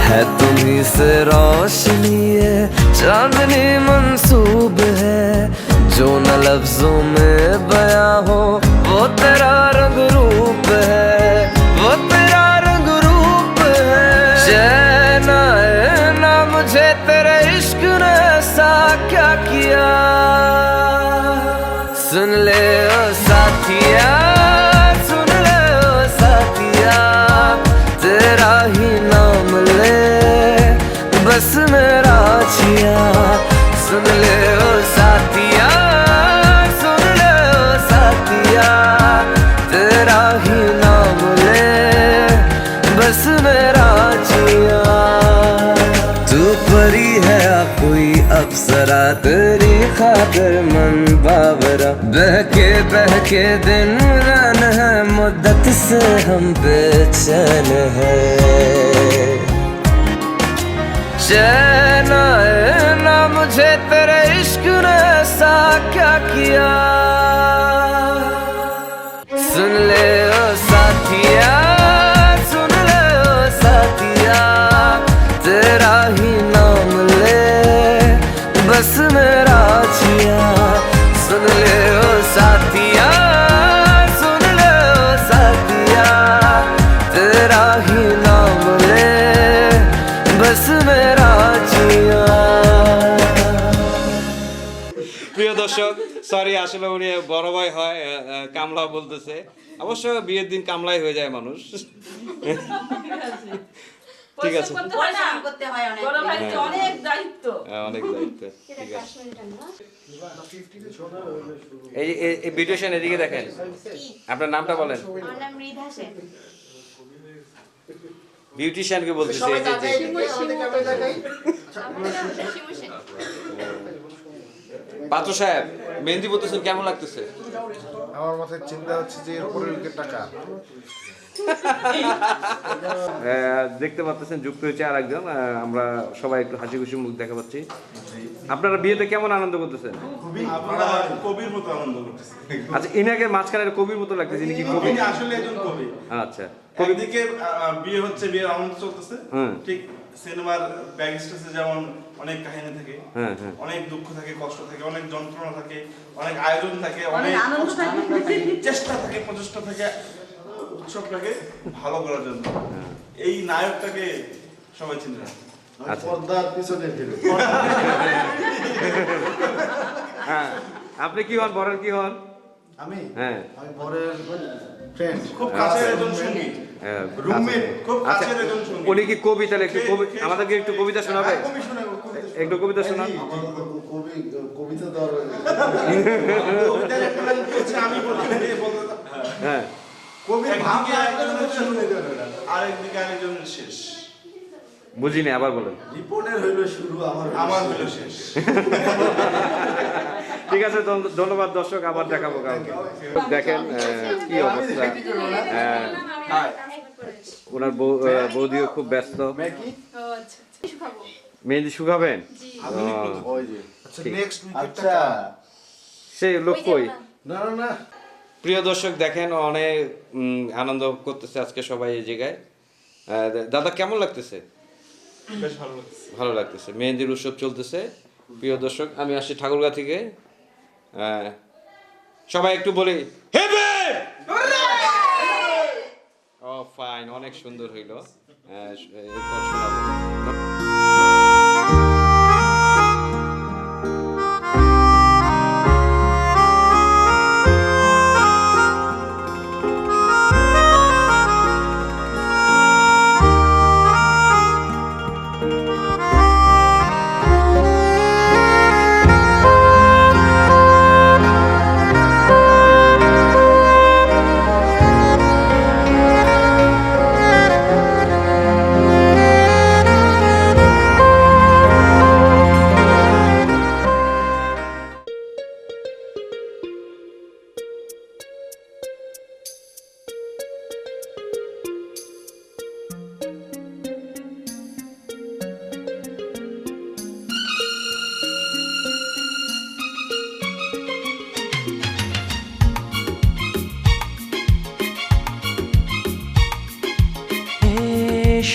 है तुम्ही से रोशनी है, चांदनी मंसूब है, जो न लफ्जों में बयां हो वो तेरा रंग रूप है, वो तेरा रंग रूप है। चैन आए ना मुझे तेरे इश्क ने ऐसा क्या किया, सुन ले ओ साथिया, सुन ले ओ साथिया, तेरा ही नाम ले बस मेरा जिया। सुन ले ओ साथिया, सुन ले ओ साथिया, तेरा ही नाम ले बस मेरा जिया। तू परी है या कोई अप्सरा, तेरी खातिर मन बावरा, बहके दिन रान है, मुद्दत से हम बेचैन है। चैन आए ना मुझे तेरे इश्क ने ऐसा क्या किया, सुन ले ओ साथिया, सुन ले ओ साथिया, तेरा ही नाम ले बस मेरा जिया। सुन ले ओ साथिया, सुन ले ओ साथिया, तेरा ही नाम ले बस मेरा जिया। প্রিয় দর্শক, সরি আসলে উনি বড় ভাই হয়, কামলা বলতেছে। অবশ্য বিয়ের দিন কামলাই হয়ে যায় মানুষ। ঠিক আছে, করতে হয় অনেক, বড় ভাই তো অনেক দায়িত্ব, অনেক দায়িত্ব। ঠিক আছে, এই বিউটিশিয়ান এদিকে দেখেন, আপনার নামটা বলেন। আমার নাম মৃধা সেন। বিউটিশিয়ানকে বলতেছে এই যে পাত্র সাহেব, মেহেন্দি বলতেছেন, কেমন লাগতেছে? আমার মাথায় চিন্তা হচ্ছে যে এরপরে টাকা দেখতে পাচ্ছেন যুক্ত হয়েছে আর একজন, আমরা সবাই একটু হাসি খুশি মুখ দেখা পাচ্ছি। আপনারা বিয়েতে কেমন আনন্দ করতেছেন? আমরা কবির মতো আনন্দ করতেছি। আচ্ছা, ইনাকে মাঝখানে কবির মতো লাগতেছে, ইনি কি কবি? উনি আসলে একজন কবি। আচ্ছা, কবিদিকে বিয়ে হচ্ছে, বিয়ের আনন্দ চলতেছে, ঠিক সিনেমার ব্যাক স্টেজে যেমন অনেক কাহিনী থাকে, অনেক দুঃখ থাকে, কষ্ট থাকে, অনেক যন্ত্রণা থাকে, অনেক আয়োজন থাকে, অনেক চেষ্টা থাকে, প্রচেষ্টা থাকে উৎসবটাকে ভালো করার জন্য। এই নায়কটাকে সবাই চিনে না। পর্দার পিছনে ফিরে। হ্যাঁ, আপনি কি হন? বরের কি হন? আমি হ্যাঁ, আমি বরের ফ্রেন্ড, খুব কাছের একজন সঙ্গী, রুমমেট, খুব কাছের একজন সঙ্গী। উনি কি কবি? তাহলে একটু আমাদেরকে একটু কবিতা শোনাবে, একটু কবিতা শোনান। কবিতা দেওয়ার আমি বলতে হ্যাঁ, কবির ভাঙে একজনের শুরু, আরেকদিকে আরেকজনের শেষ। বুঝিনি, আবার বলেন। রিপনের হইল শুরু, আমার হইল শেষ। ঠিক আছে, ধন্যবাদ দর্শক, আবার দেখাবো কাউকে। দেখেন কি অবস্থা, ওনার বৌদিও খুব ব্যস্ত। মেহেন্দি শুকাবেন? সেই লোক কই? না না না। প্রিয় দর্শক, দেখেন অনেক আনন্দ করতেছে আজকে সবাই এই জায়গায়। দাদা, কেমন লাগতেছে? বেশ ভালো লাগছে। ভালো লাগতেছে, মেহেন্দির উৎসব চলতেছে। প্রিয় দর্শক, আমি আসছি ঠাকুরগাঁ থেকে। সবাই একটু বলি ও ফাইন, অনেক সুন্দর হইল। এরপর শোনাবো।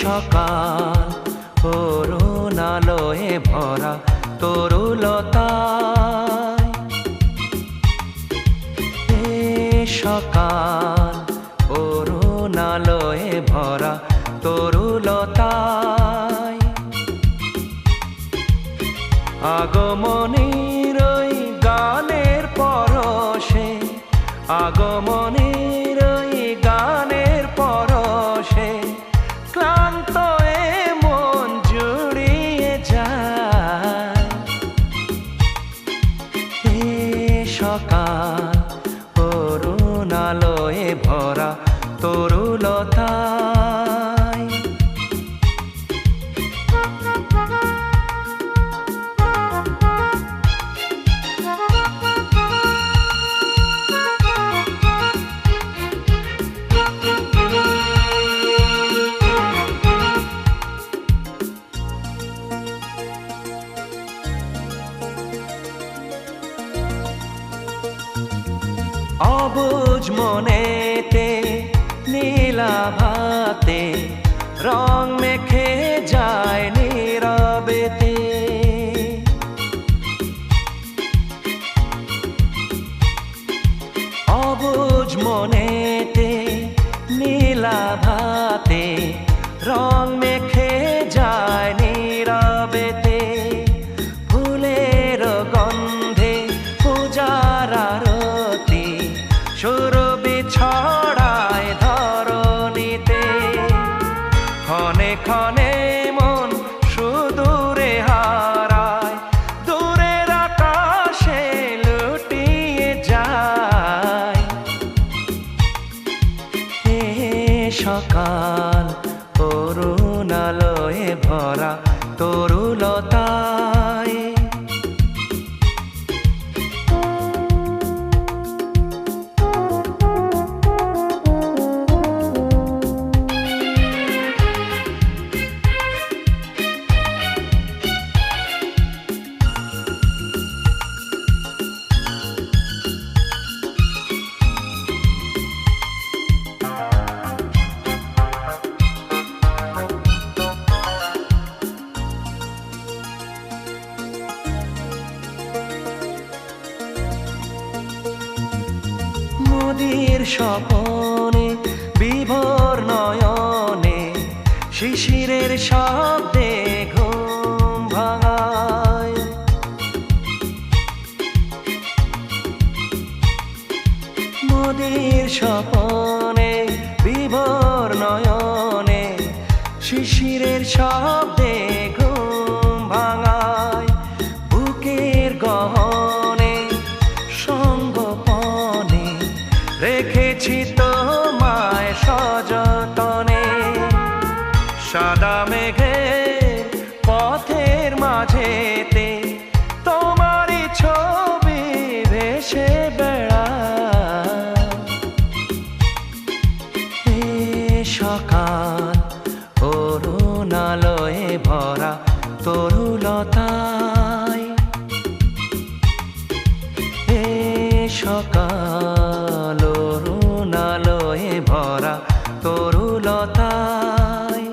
সকাল করুণ আলোয় ভরা তরুলতায়, সকাল করুণ আলোয় ভরা তরুলতায়, আগমনীর ওই গানের পরশে, আগমনীর ওই গানের পরশে ক্লান্ত এ মন জুড়িয়ে যায়। এ সকাল করুণ আলোয় ভরা তরুলতায়, অবুঝ মনেতে নীলাভাতে রং মেখে যায় নীরবেতে, অবুঝ মনেতে নীলাভাতে রং মেখে যায় নীরবেতে, ফুলের গন্ধে পূজার আরতি সুরভি ছড়ায় ধরণীতে, ক্ষণে ক্ষণে মন সুদূরে হারায়, দূরের আকাশে লুটিয়ে যায়। এ সকাল করুণ আলোয় ভরা তরুলতায়, নদীর স্বপনে বিভোর নয়নে শিশিরের শব্দে ঘুম ভাঙায়, নদীর স্বপনে বিভোর নয়নে শিশিরের শব্দে ঘুম ভাঙায়, বুকের গহনে সঙ্গপনে রেখেছি তোমায় সযতনে, সাদা মেঘের পথের মাঝেতে তোমারই ছবি ভেসে বেড়ায়। এ সকাল করুণ আলোয় ভরা তরুলতায়, এ সকাল করুণ আলোয় ভরা তরুলতায়,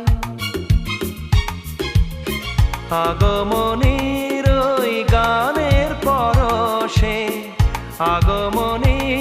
আগমনীর ওই গানের পরশে, আগমনীর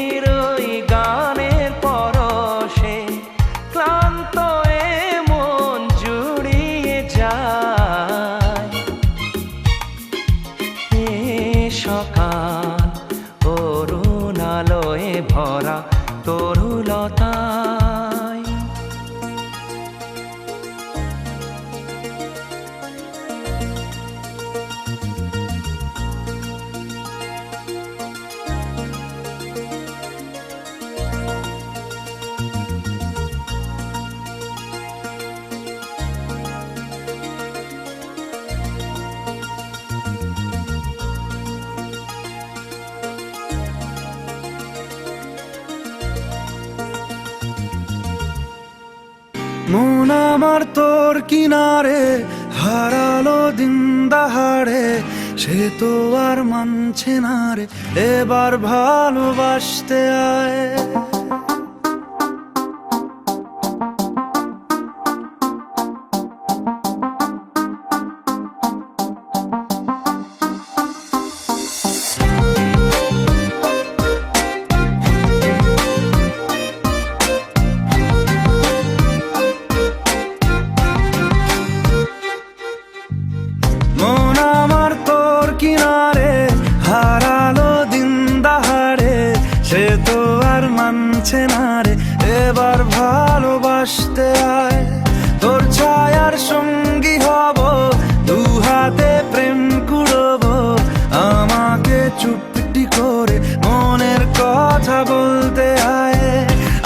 মন আমার তোর কিনারে হারালো দিন দাহাড়ে, সে তো আর মানছে না রে, এবার ভালোবাসতে আয়। মন আমার তোর কিনারে হারালো দিন দাহাড়ে, সে তো আর মানছে না রে, এবার ভালোবাসতে আয়। তোর ছায়ার সঙ্গী হব, দু হাতে প্রেম কুড়বো, আমাকে চুপটি করে মনের কথা বলতে আয়।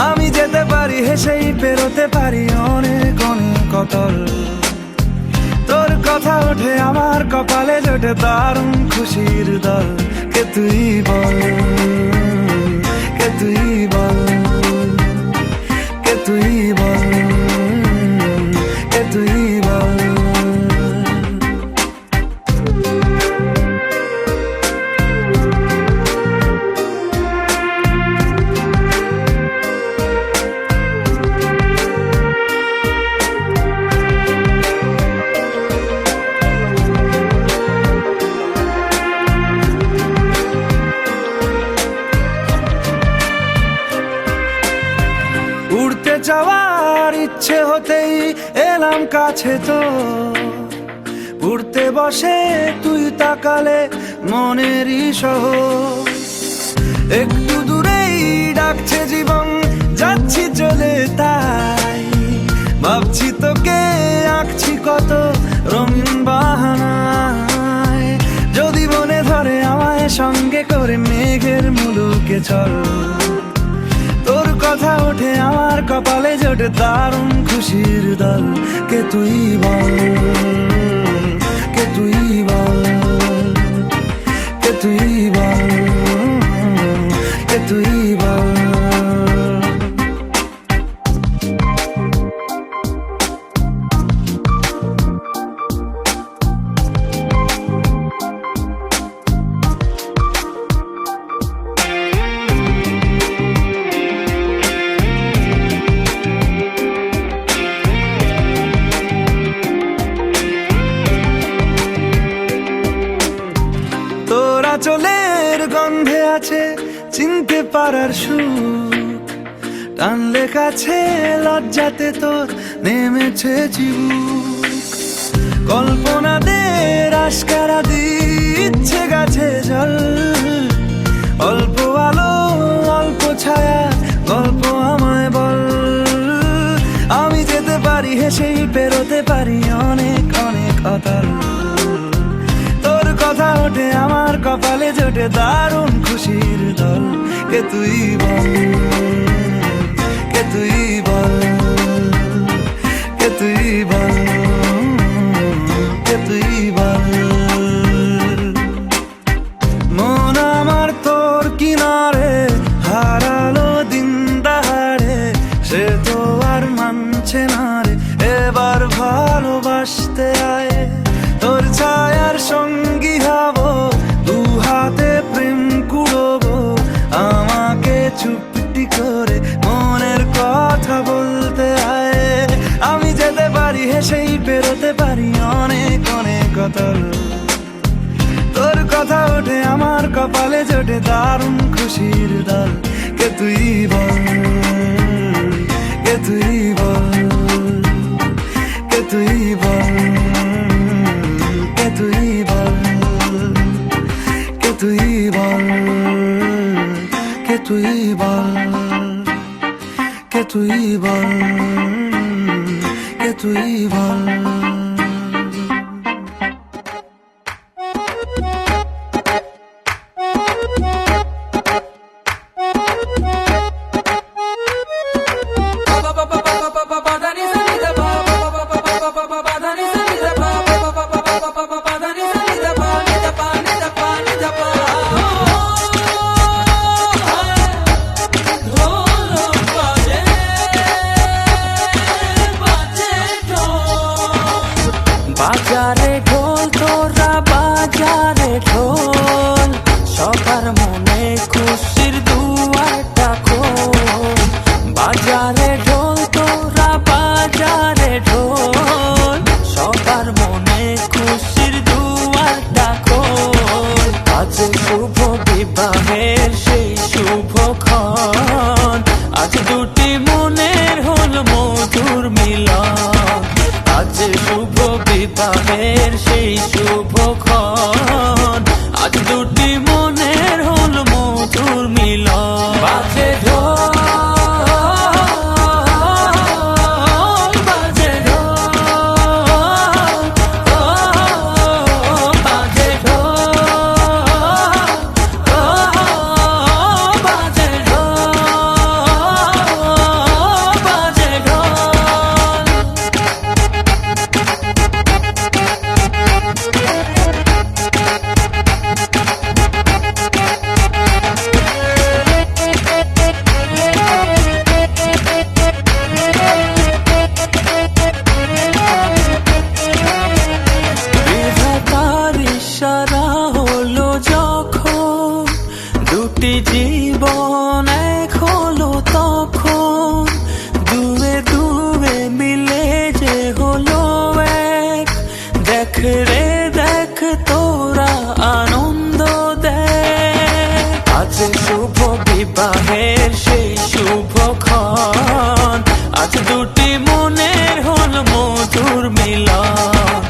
আমি যেতে পারি হেসেই পেরোতে পারি অনেক অনেক অতল, তোর কথা ওঠে আমার কপালে জোটে দারুণ খুশির দল। কে তুই বল, কে তুই বল, কে তুই বল, কে তুই বল। উড়তে যাওয়ার ইচ্ছে হতেই এলাম কাছে তো, উড়তে বসে তুই তাকালে মনেরই শহর। একটু দূরেই ডাকছে জীবন, যাচ্ছি চলে তাই ভাবছি তোকে আঁকছি কত রঙিন বাহানায়। যদি মনে ধরে আমায় সঙ্গে করে মেঘের মুলুকে চল, তোর কথা ওঠে আমার কপালে জোটে দারুণ খুশির দল। কে তুই বল, কে তুই বল, কে তুই বল, কে তুই বল। তোরা চলের গন্ধে আছে চিনতে পারার সুখ, টানলে কাছে লজ্জাতে তোর নেমেছে চিবুক। কল্পনাদের আশকারা দিচ্ছে গাছে জল, অল্প আলো অল্প ছায়া গল্প আমায় বল। আমি যেতে পারি হেসেই পেরোতে পারি অনেক অনেক অতল, তোর কথা ওঠে আমার কপালে জোটে দারুণ খুশির দল। কে তুই বল, কে তুই বল, কে তুই বল, কে তুই বল। মন আমার তোর কিনারে হারালো দিন দাহাড়ে, সে তো আর মানছে না রে, এবার ভালোবাসতে আয়। তোর ছায়ার সঙ্গী হব, দু হাতে প্রেম কুড়বো, আমাকে চুপটি করে মনের কথা বলতে আয়। আমি যেতে পারি হেসেই পেরোতে পারি অনেক অনেক অতল, তোর কথা ওঠে আমার কপালে জোটে দারুণ খুশির দল। কে তুই বল, কে তুই বল, কে তুই বল, কে তুই বল, কে তুই বল, কে তুই বল, কে তুই বল, কে তুই বল। ঢোল বাজে বাজারে ঢোল তোরা বাজারে ঢোল সবার মনে খুশির দুয়ারটা খোল বাজারে ঢোল তোরা বাজারে ঢোল সবার মনে খুশির দুয়ারটা খোল আজ শুভ বিবাহের সেই শুভক্ষণ আজ দুটি মনের হল মধুর মিলন আজ শুভ বিবাহের সেই শুভক্ষণ আজ দুটি মনের হল মধুর মিলন বাজে ঢোল বাজে ঢোল বাজে ঢোল বাজে ঢোল বাজে ঢোল বিধাতার ইশারা হলো যখন দুটি জীবন এক হলো তখন দুয়ে দুয়ে মিলে যে হলো এক দেখ রে দেখ তোরা আনন্দ দেখ আজ শুভ বিবাহের সেই শুভক্ষণ আজ দুটি মনের হল মধুর মিলন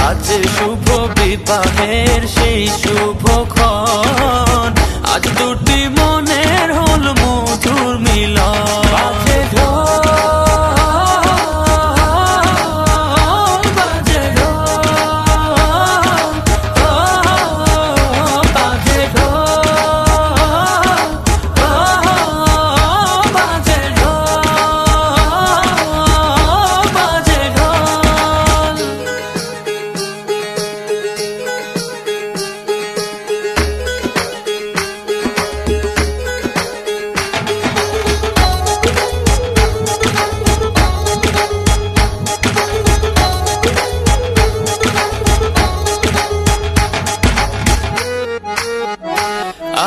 আজ শুভ বিবাহের সেই শুভক্ষণ আজ দুটি মনের হল মধুর মিলন বাজে ঢোল বাজে ঢোল বাজে ঢোল বাজে ঢোল বাজে ঢোল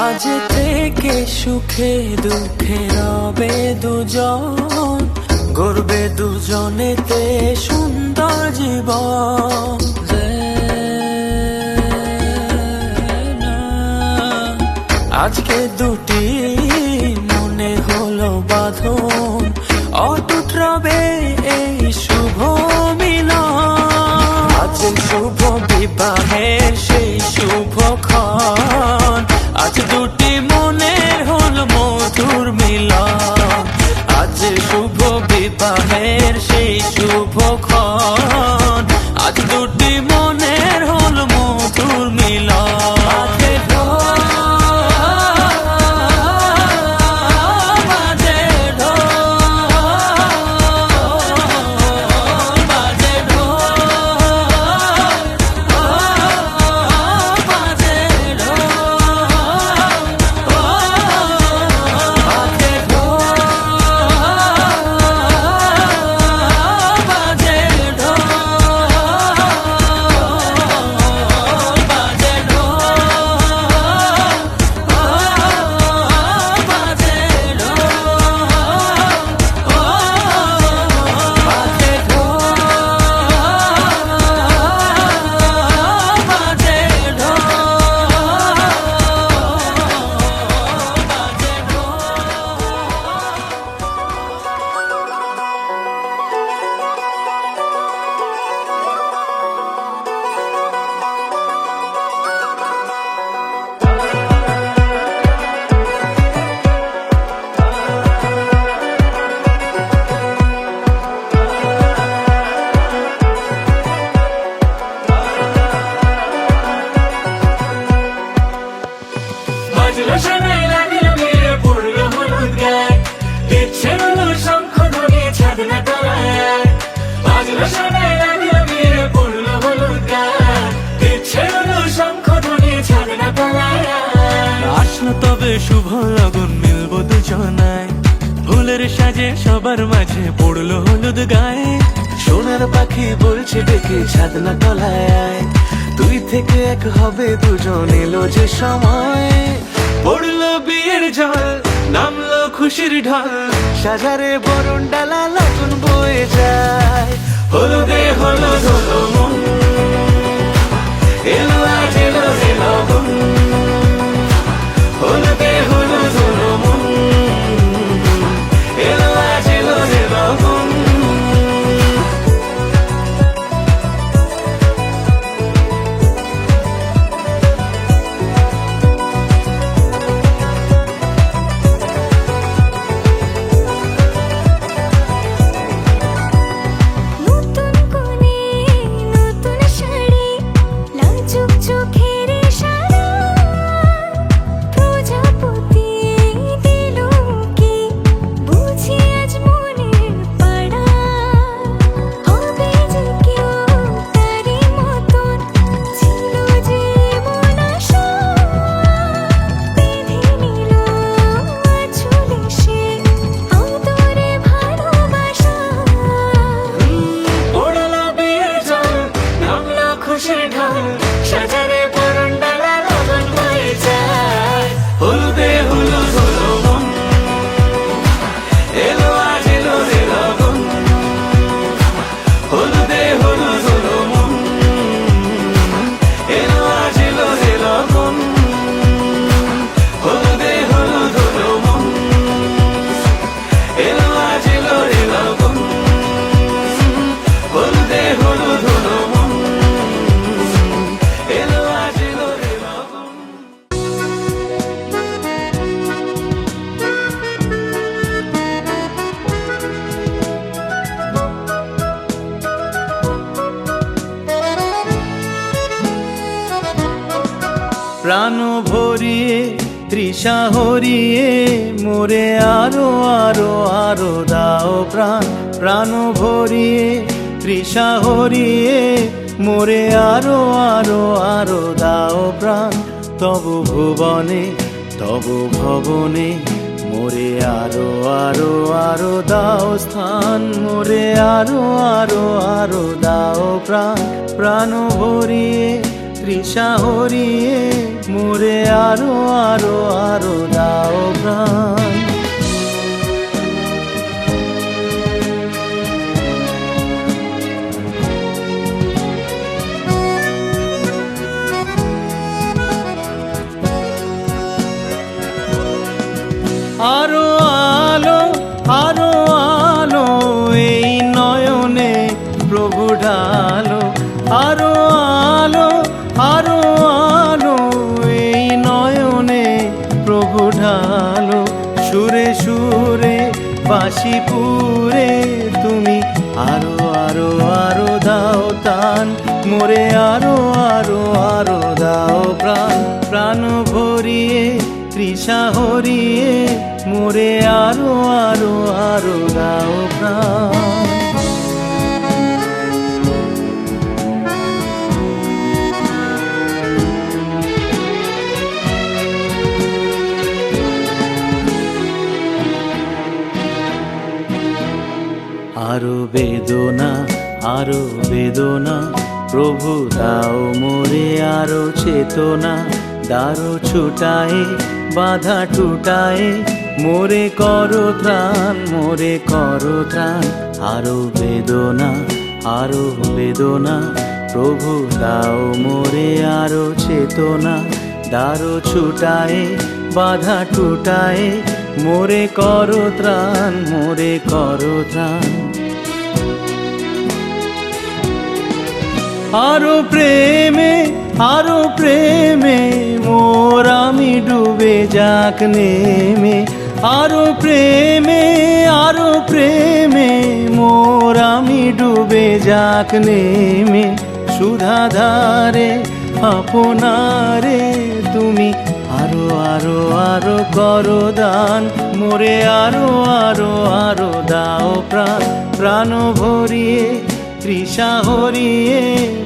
আজ থেকে সুখে দুঃখে রবে দুজন গড়বে দুজনেতে সুন্দর জীবন আজকে দুটি মনে হলো বাঁধন অটুট রবে এই শুভ মিলন আজ শুভ বিবাহের সেই শুভক্ষণ আজ দুটি মনের হল মধুর মিলন আজ শুভ বিবাহের সেই শুভক্ষণ আজ দুটি মনের হল মধুর মিলন বাজে ঢোল বাজে ঢোল বাজে ঢোল বাজে বাজলো শোনাই লাগিল মেরে পড়লো হলুদ গায়ে ইচ্ছে হলো শঙ্খ ধ্বনি ছাদনা তলায় বাজলো শোনাই লাগিল মেরে পড়লো হলুদ গায়ে ইচ্ছে হলো শঙ্খ ধ্বনি ছাদনা তলায় আসলো তবে শুভ লগন মিলবো দুজনায় ফুলের সাজে সবার মাঝে পড়লো হলুদ গায়ে সোনা সোনার পাখি বলছে ডেকে ছাদনা তলায় আয়, তুই থেকে এক হবে দুজন, এলো যে সময়। পড়লো বিয়ের জল, নামলো খুশির ঢল, সাজারে বরণ ডালা লগন বয়ে যায়। হলুদে হলুদ হলো মন, এলো আজ এলো হে লগন। হলুদে হলুদ হলো মন, এলো আজ এলো হে লগন। নতুন কোণে নতুন শাড়ি, লাল চোখের ইশারা, প্রজাপতি দিল কি বুঝি আজ মনের পাড়া। হবে যে কেউ তারি মতন, ছিল যে মন আশা, বেঁধে নিল আঁচলে সে আদরে ভালোবাসা। পড়লো বিয়ের জল, নামলো খুশির ঢল, সাজারে বরণ ডালা লগন বয়ে যায়। হলুদে হলুদ হলো মন, এলো আজ এলো রে লগন। হলুদে হলুদ হলো মন, এলো আজ এলো রে লগন। হলুদে হলুদ হলো মন, এলো আজ এলো রে লগন। হলুদে হলুদ হলো মন, এলো আজ এলো রে লগন। প্রাণ ভরিয়ে তৃষা হরিয়ে মোরে আরো আরো আরো দাও প্রাণ। প্রাণ ভরিয়ে তৃষা হরিয়ে মোরে আরো আরো আরো দাও প্রাণ। তব ভুবনে তব ভবনে মোরে আরো আরো আরো দাও স্থান। মোরে আরো আরো আরো দাও প্রাণ। প্রাণ ভরিয়ে তৃষা হরিয়ে মোরে আরো আরো আরো দাও প্রাণ। আরো আলো আরো আলো এই নয়নে প্রভু ঢালো। আরো আলো আরো আলো এই নয়নে প্রভু ঢালো। সুরে সুরে বাঁশিপুরে তুমি আরো আরো আরো দাও তান। মোরে আরো আরো আরো দাও প্রাণ। প্রাণ ভরিয়ে তৃষা হরিয়ে মোরে আরো আরো আরো দাও প্রাণ। আরো বেদনা আরো বেদনা প্রভু দাও মোরে আরো চেতনা। দারো ছুটায়ে বাধা টুটায়ে মোরে করো ত্রাণ। মোরে করো ত্রাণ। আরো বেদনা আরো বেদনা প্রভু দাও মোরে আরো চেতনা। দারো ছুটায়ে বাধা টুটায়ে মোরে করো ত্রাণ। মোরে করো ত্রাণ। আরো প্রেমে মোর আমি ডুবে যাক নেমে। আরো প্রেমে মোর আমি ডুবে যাক নেমে। সুধাধারে আপনারে তুমি আরো আরো আরো করো দান। মোরে আরো আরো আরো দাও প্রাণ। প্রাণ ভরিয়ে তৃষা হরিয়ে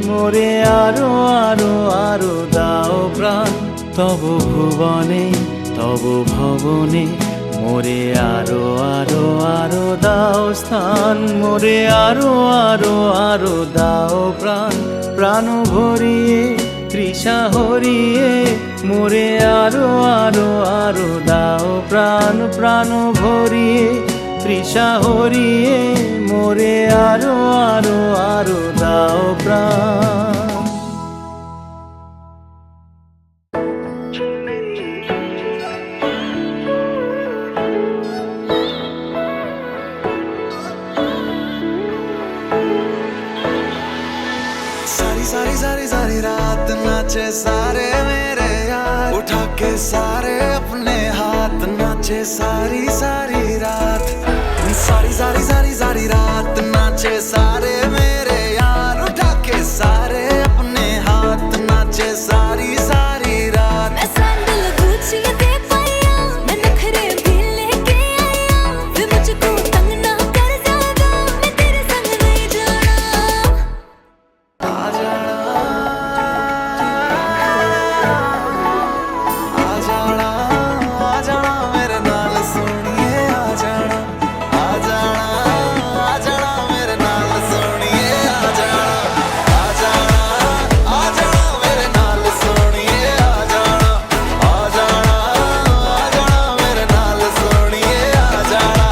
মোরে আরো আরো আরো দাও প্রাণ। তব ভুবনে তব ভবনে মোরে আরো আরো আরো দাও স্থান, মোরে আরো আরো আরো দাও প্রাণ, প্রাণ ভরিয়ে তৃষা হরিয়ে, মোরে আরো আরো আরো দাও প্রাণ, প্রাণ ভরিয়ে তৃষা হরিয়ে, মোরে আরো আরো আরো দাও প্রাণ। सारी सारी सारी सारी रात नाचे सारे मेरे यार, उठा के सारे अपने हाथ नाचे सारी सारी रात, सारी सारी सारी सारी रात नाचे सारे मेरे यार, उठा के सारे अपने हाथ नाचे सारी सारी रात। मैं सैंडल गुच्ची दे पाया, मैं नखरे भी लेके आया, वे मुझको तंग ना कर ज्यादा, मैं तेरे संग नहीं जाना। आ जाना आ जाना आ जाना मेरे नाल सोनिए, आ जाना आ जाना आ जाना मेरे नाल सोनिए, आ जाना आ जाना आ जाना मेरे नाल सोनिए, आ जाना आ जाना आ जाना मेरे नाल सोनिए, आ जाना।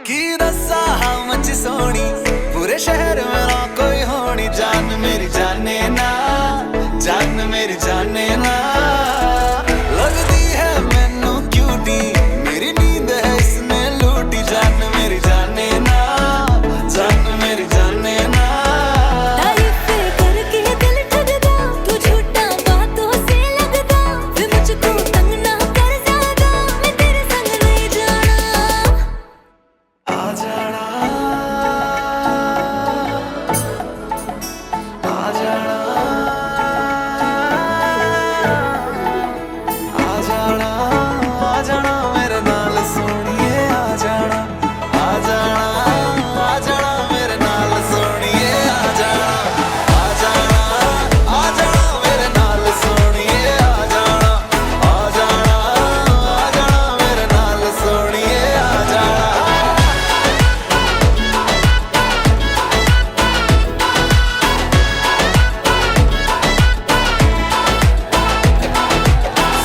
की दसा हाँ मच सोनी, पूरे शहर में ना कोई होनी, जान मेरी जाने ना, जान मेरी जाने ना, लगती है मैनू क्यूटी, मेरी नींद है इसने लूटी, जान मेरी जाने ना, जान मेरी जाने ना। तारीफें करके दिल ठगदा, तू झूठा बातों से लगदा, वे मुझको तंग ना कर ज्यादा, मैं तेरे संग नहीं जाना। आ जाना आ जाना आ जाना आ जाना मेरे नाल सोनिए, आ जाना आ जाना आ जाना मेरे नाल सोनिए, आ जाना आ जाना आ जाना मेरे नाल सोनिए, आ जाना आ जाना आ जाना मेरे नाल सोनिए, आ जाना।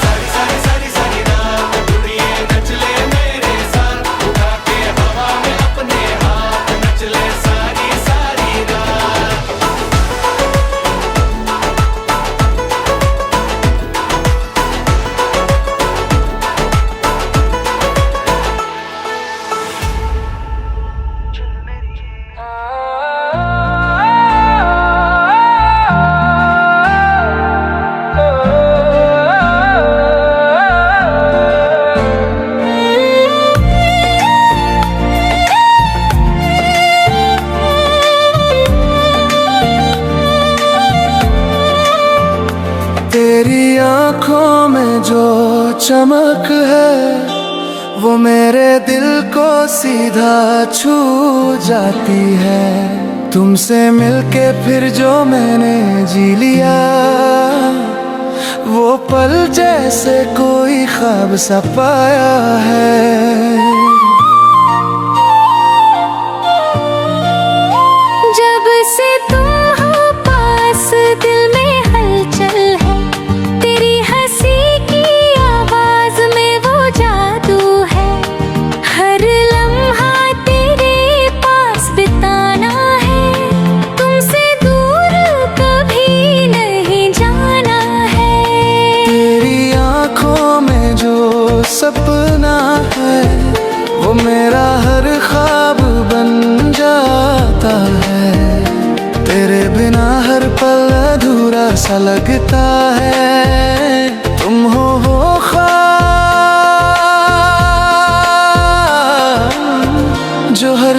सारी सारी सारी सारी रात दुनिया नच ले मेरे साथ, उठा के हवा में अपने हाथ नच ले सारी सारी रात। तेरी आंखों में जो चमक है, वो मेरे दिल को सीधा छू जाती है। तुमसे मिलके फिर जो मैंने जी लिया, वो पल जैसे कोई ख्वाब सा पाया है। जब से तुम हो पास दिल में हलचल है, तेरी हंसी की आवाज में वो जादू है, हर लम्हा तेरे पास बिताना है, तुमसे दूर कभी नहीं जाना है। तेरी आंखों में जो सपना है, वो मेरा हर ख्वाब बन जाता है। तेरे बिना हर पल अधूरा सा लगता है। तुम हो ख्वाब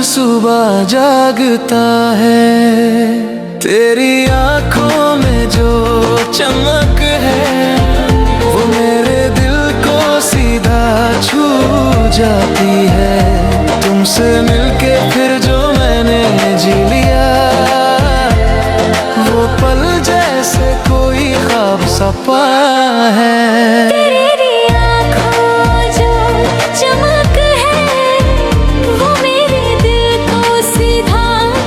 सुबह जागता है। तेरी आंखों में जो चमक है वो मेरे दिल को सीधा छू जाती है। तुमसे मिलके फिर जो मैंने जी लिया वो पल जैसे कोई ख्वाब सा पाया है। तेरी आँखों जो चमक है वो मेरे दिल को सीधा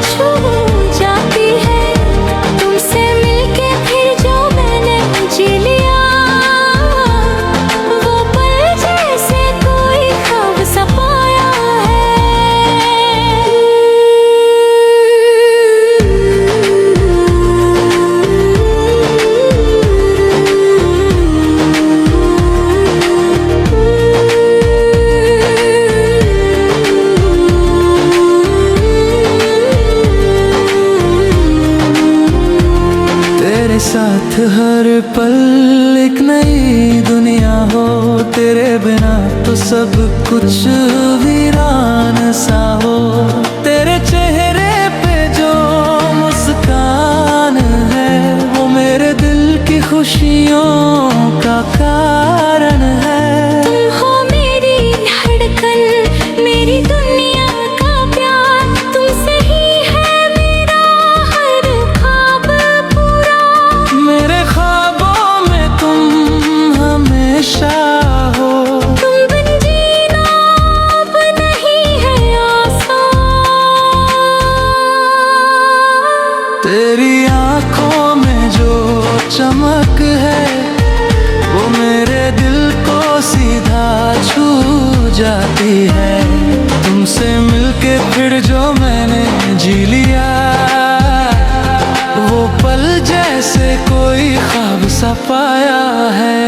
छू जाती है। तुमसे मिलके फिर जो मैंने जी लिया वो पल जैसे कोई ख्वाब सा पाया तेरे साथ हर पल एक नई दुनिया हो। तेरे बिना तो सब कुछ वीरान सा हो। तेरे चेहरे पे जो मुस्कान है वो मेरे दिल की खुशियों का कारण है। तुम हो मेरी धड़कन, मेरी दुनिया का प्यार। तुमसे ही है मेरा हर ख्वाब पूरा। मेरे ख्वाबों में तुम हमेशा हो। तुम बिन जीना अब नहीं है आसान। तेरी आंखों में जो चमक है वो मेरे दिल को सीधा छू जाती है। तुमसे मिलके फिर जो मैंने जी लिया वो पल जैसे कोई ख्वाब सा पाया है।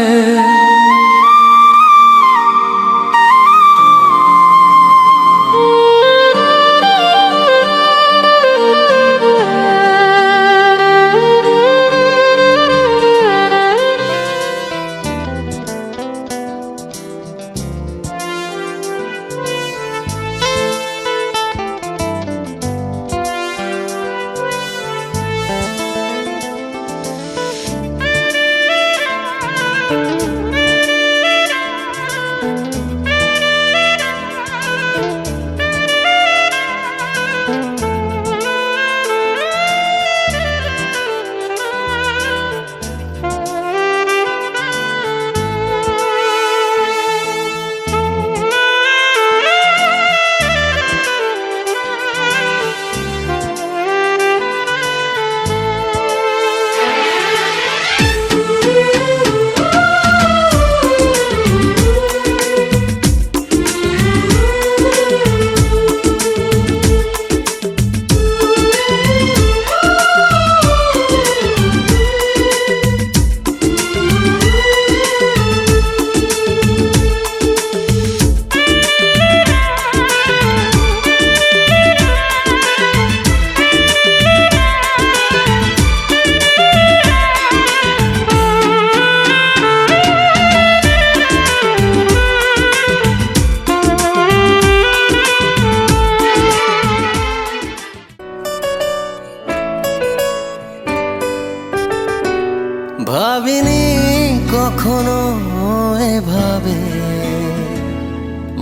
ভাবিনি কখনো এভাবে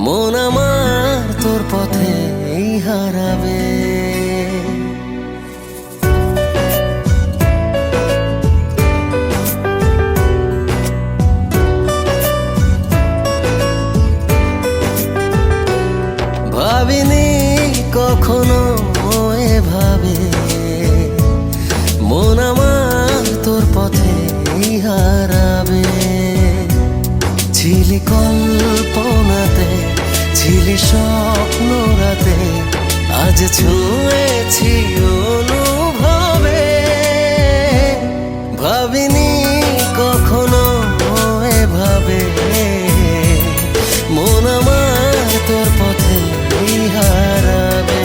মন আমার তোর পথেই হারাবে। ভাবিনি কখনো এভাবে মন আমার তোর পথেই হারাবে। ছিলি কল্পনাতে, ছিলি স্বপ্ন রাতে, আজ ছুঁয়েছি অনুভবে। ভাবিনি কখনো এভাবে মন আমার তোর পথেই হারাবে।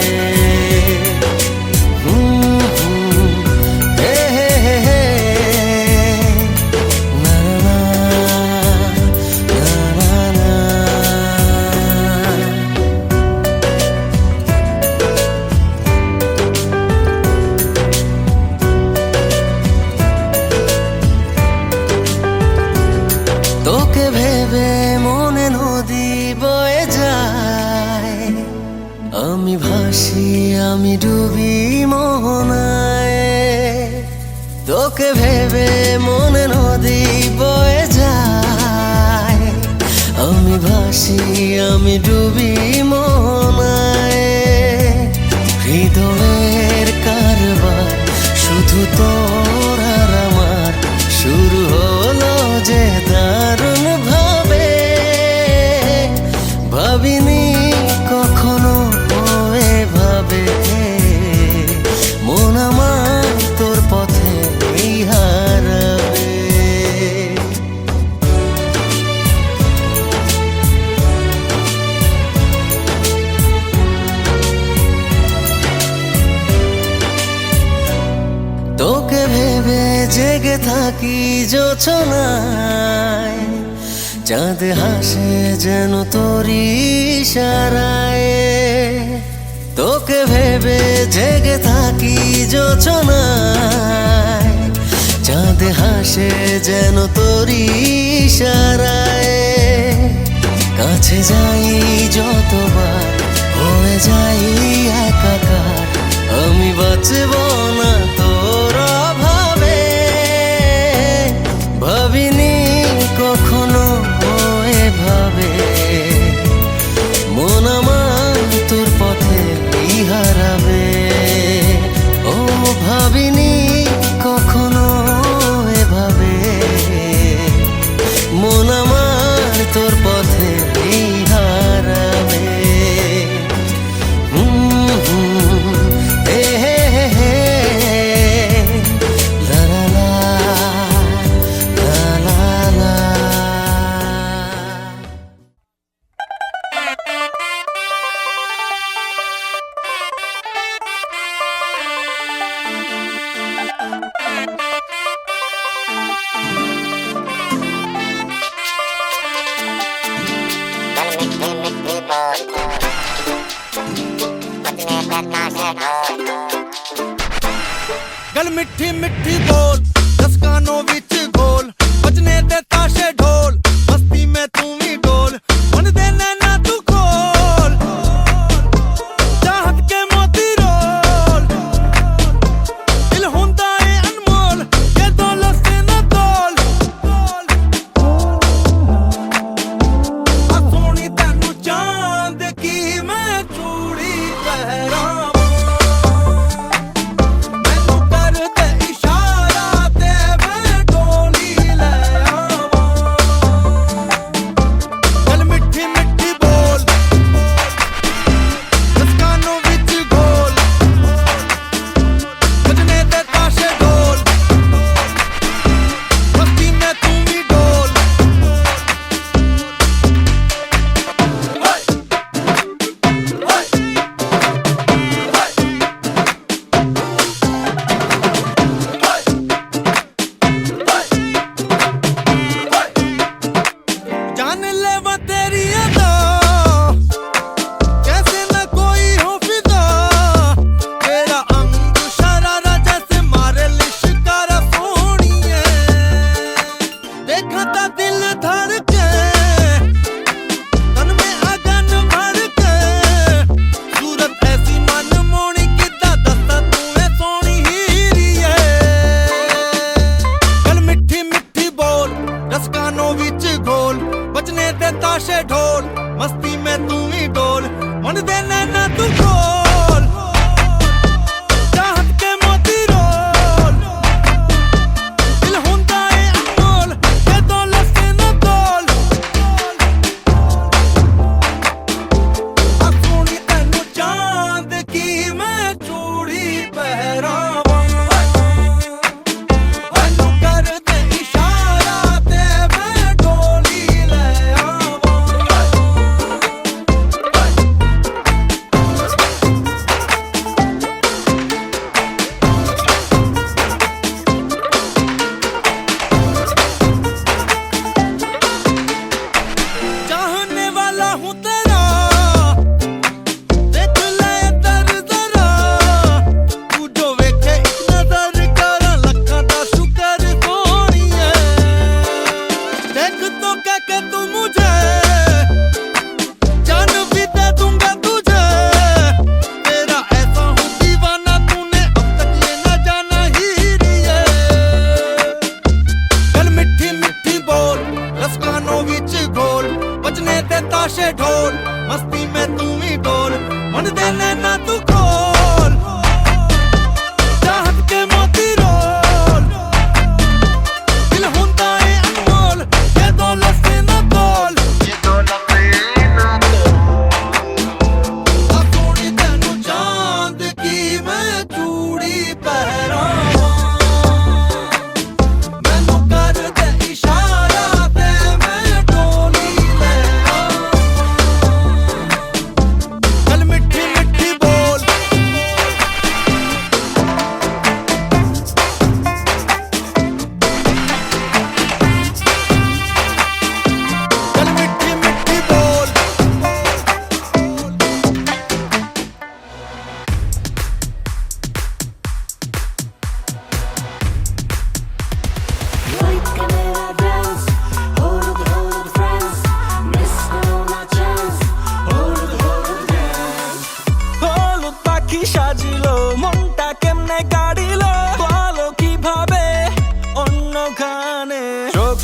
তোকে ভেবে মনে নদী বয়ে যায়, আমি ভাসি আমি ডুবি মোহনায়। হৃদয়ের কারবার শুধু তোর আর আমার, শুরু হলো যে দারুণ ভাবে। ভাবিনি কখনো এভাবে মন আমার তোর পথে হারাবে। তোকে ভেবে জেগে থাকি জোছনায়, চাঁদ হাসে যেন তোরই ইশারায়। তোকে ভেবে জেগে থাকি জোছনায়, চাঁদ হাসে যেন তোরই ইশারায়। কাছে যাই যতবার হয়ে যাই একাকার, আমি বাঁচব না তোর অভাবে। ভাবিনি কখনো এভাবে মন আমার তোর পথে হারাবে। ও ভাবিনি কখনো এভাবে মন আমার তোর পথে হারাবে। गल मिठी मिठी बोल, 10 कानों विच गोल, बजने दे ताशे ढोल, मस्ती में तू भी डोल, मन दे नैना तू खोल, चाहत के मोती रोल, दिल होंदा है अनमोल, ये दौलत से न तोल। आ सोनी तैनू चांद की मैं चूड़ी पहरा,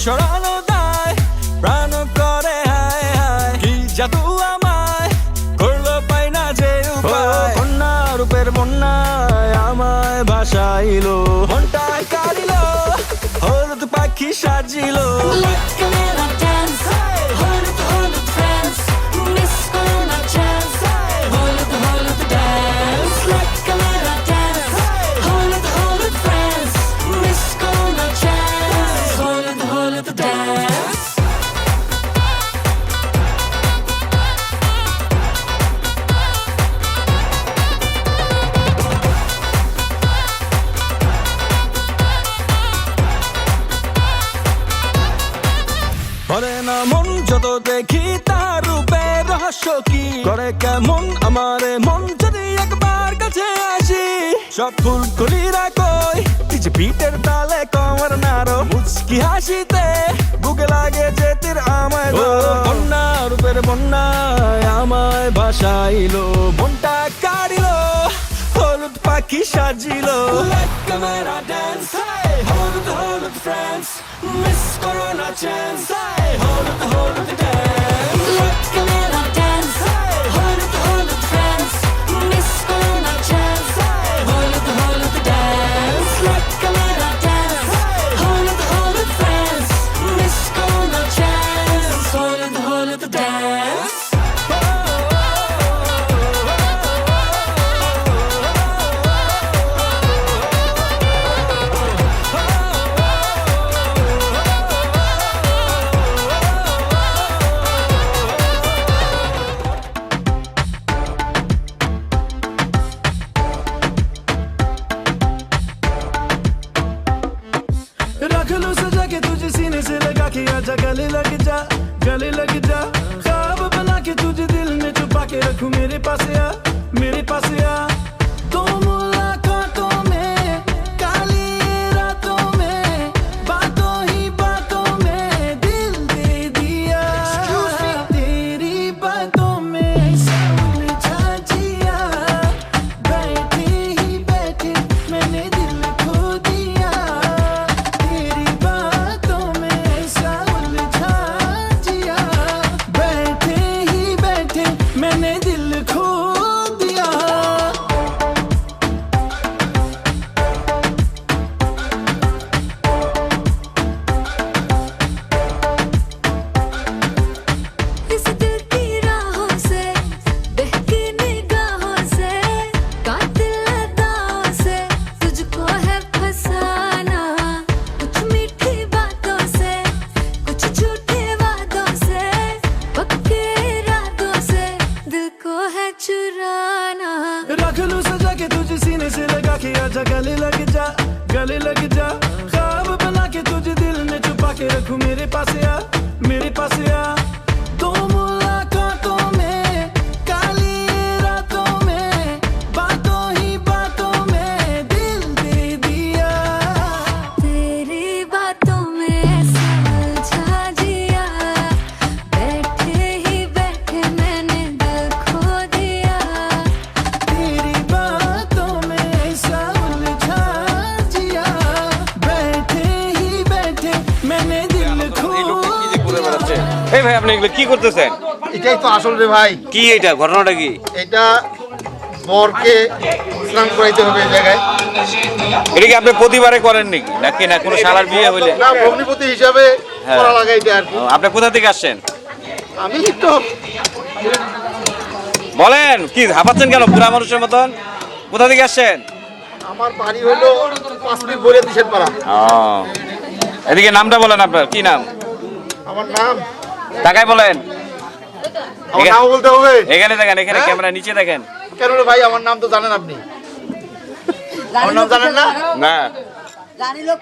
সরানো দায় প্রাণ করে হায় হায় কি জাদু আমায় করলো পাই না যে উপায় বন্যা রূপের বন্যায় আমায় ভাসাইলো মনটা কাড়িলো হলুদ পাখি সাজিলো বলে না মন যত দেখি তার রূপের রহস্য কি করে কেমন আমার মন যদি একবার কাছে আসি সব ফুল কলিরা কই যে পিঠের তালে কমর নাড়ো মুচকি হাসিতে বুকে লাগে যে তীর আমায় ধরো বন্যা রূপের বন্যায় আমায় ভাসাইলো মনটা কাড়িলো হলুদ পাখি সাজিলো ক্যামেরা ড্যান্স হলুদ হলুদ ফ্রেন্ডস মিস করো না চান্স হলুদ হলুদ ড্যান্স ক্যামেরা ড্যান্স হলুদ হলুদ ফ্রেন্ডস মিস করো না চান্স হলুদ হলুদ ড্যান্স ক্যামেরা ড্যান্স হলুদ হলুদ ফ্রেন্ডস মিস করো না চান্স হলুদ হলুদ ড্যান্স रख लो सजा के तुझे सीने से लगा के आजा गले लग जा ख्वाब बना के तुझे दिल में छुपा के रखूं मेरे पास आ तो मुलाकातों में काली रातों में बातों ही बातों में दिल दे दिया तेरी बातों में उलझा जिया बैठे ही बैठे मैंने दिल खो दिया तेरी बातों में ऐसा उलझा जिया बैठे ही बैठे मैंने दिल खो दिया इस दिल की राहों से बहकी निगाहों से कातिल अदाओं से तुझको है फसाना कुछ मीठी बातों से कुछ झूठे वादों से पक्के इरादों से दिल को है चुराना रख लूं सजा के तुझे सीने से लगा के आजा गले लग जा ख्वाब बना के तुझे दिल में छुपा के रखूं मेरे पास आ तो मुलाकातों में काली रातों में बातों ही बातों में दिल दे दिया तेरी बातों में ऐसा उलझा जिया बैठे ही बैठे मैंने दिल खो दिया तेरी बातों में ऐसा उलझा जिया बैठे ही बैठे मैंने दिल खो এই ভাই আপনি এগুলো কি করতেছেন? এটাই তো আসল রে ভাই। কি এটা ঘটনাটা কি? এটা বরকে স্নান করাইতে হবে এই জায়গায়। এটা কি আপনি প্রতিবারে করেন নাকি নাকি না কোনো শালার বিয়ে হইলে? না ভগ্নিপতি হিসাবে করা লাগে এটা আর কি। আপনি কোথা থেকে আসছেন? আমি তো বলেন কি হাঁপাচ্ছেন কেন বুড়া মানুষের মতন? কোথা থেকে আসছেন? আমার বাড়ি হলো 5 মিনিট বলে দিশের পাড়া। এদিকে নামটা বলেন আপনার কি নাম? আমার নাম তাকাই বলেন। আমার নাম বলতে হবে? এখানে দেখেন এখানে ক্যামেরা নিচে দেখেন। কেন রে ভাই আমার নাম তো জানেন আপনি? আমার নাম জানেন না? না জানি লোক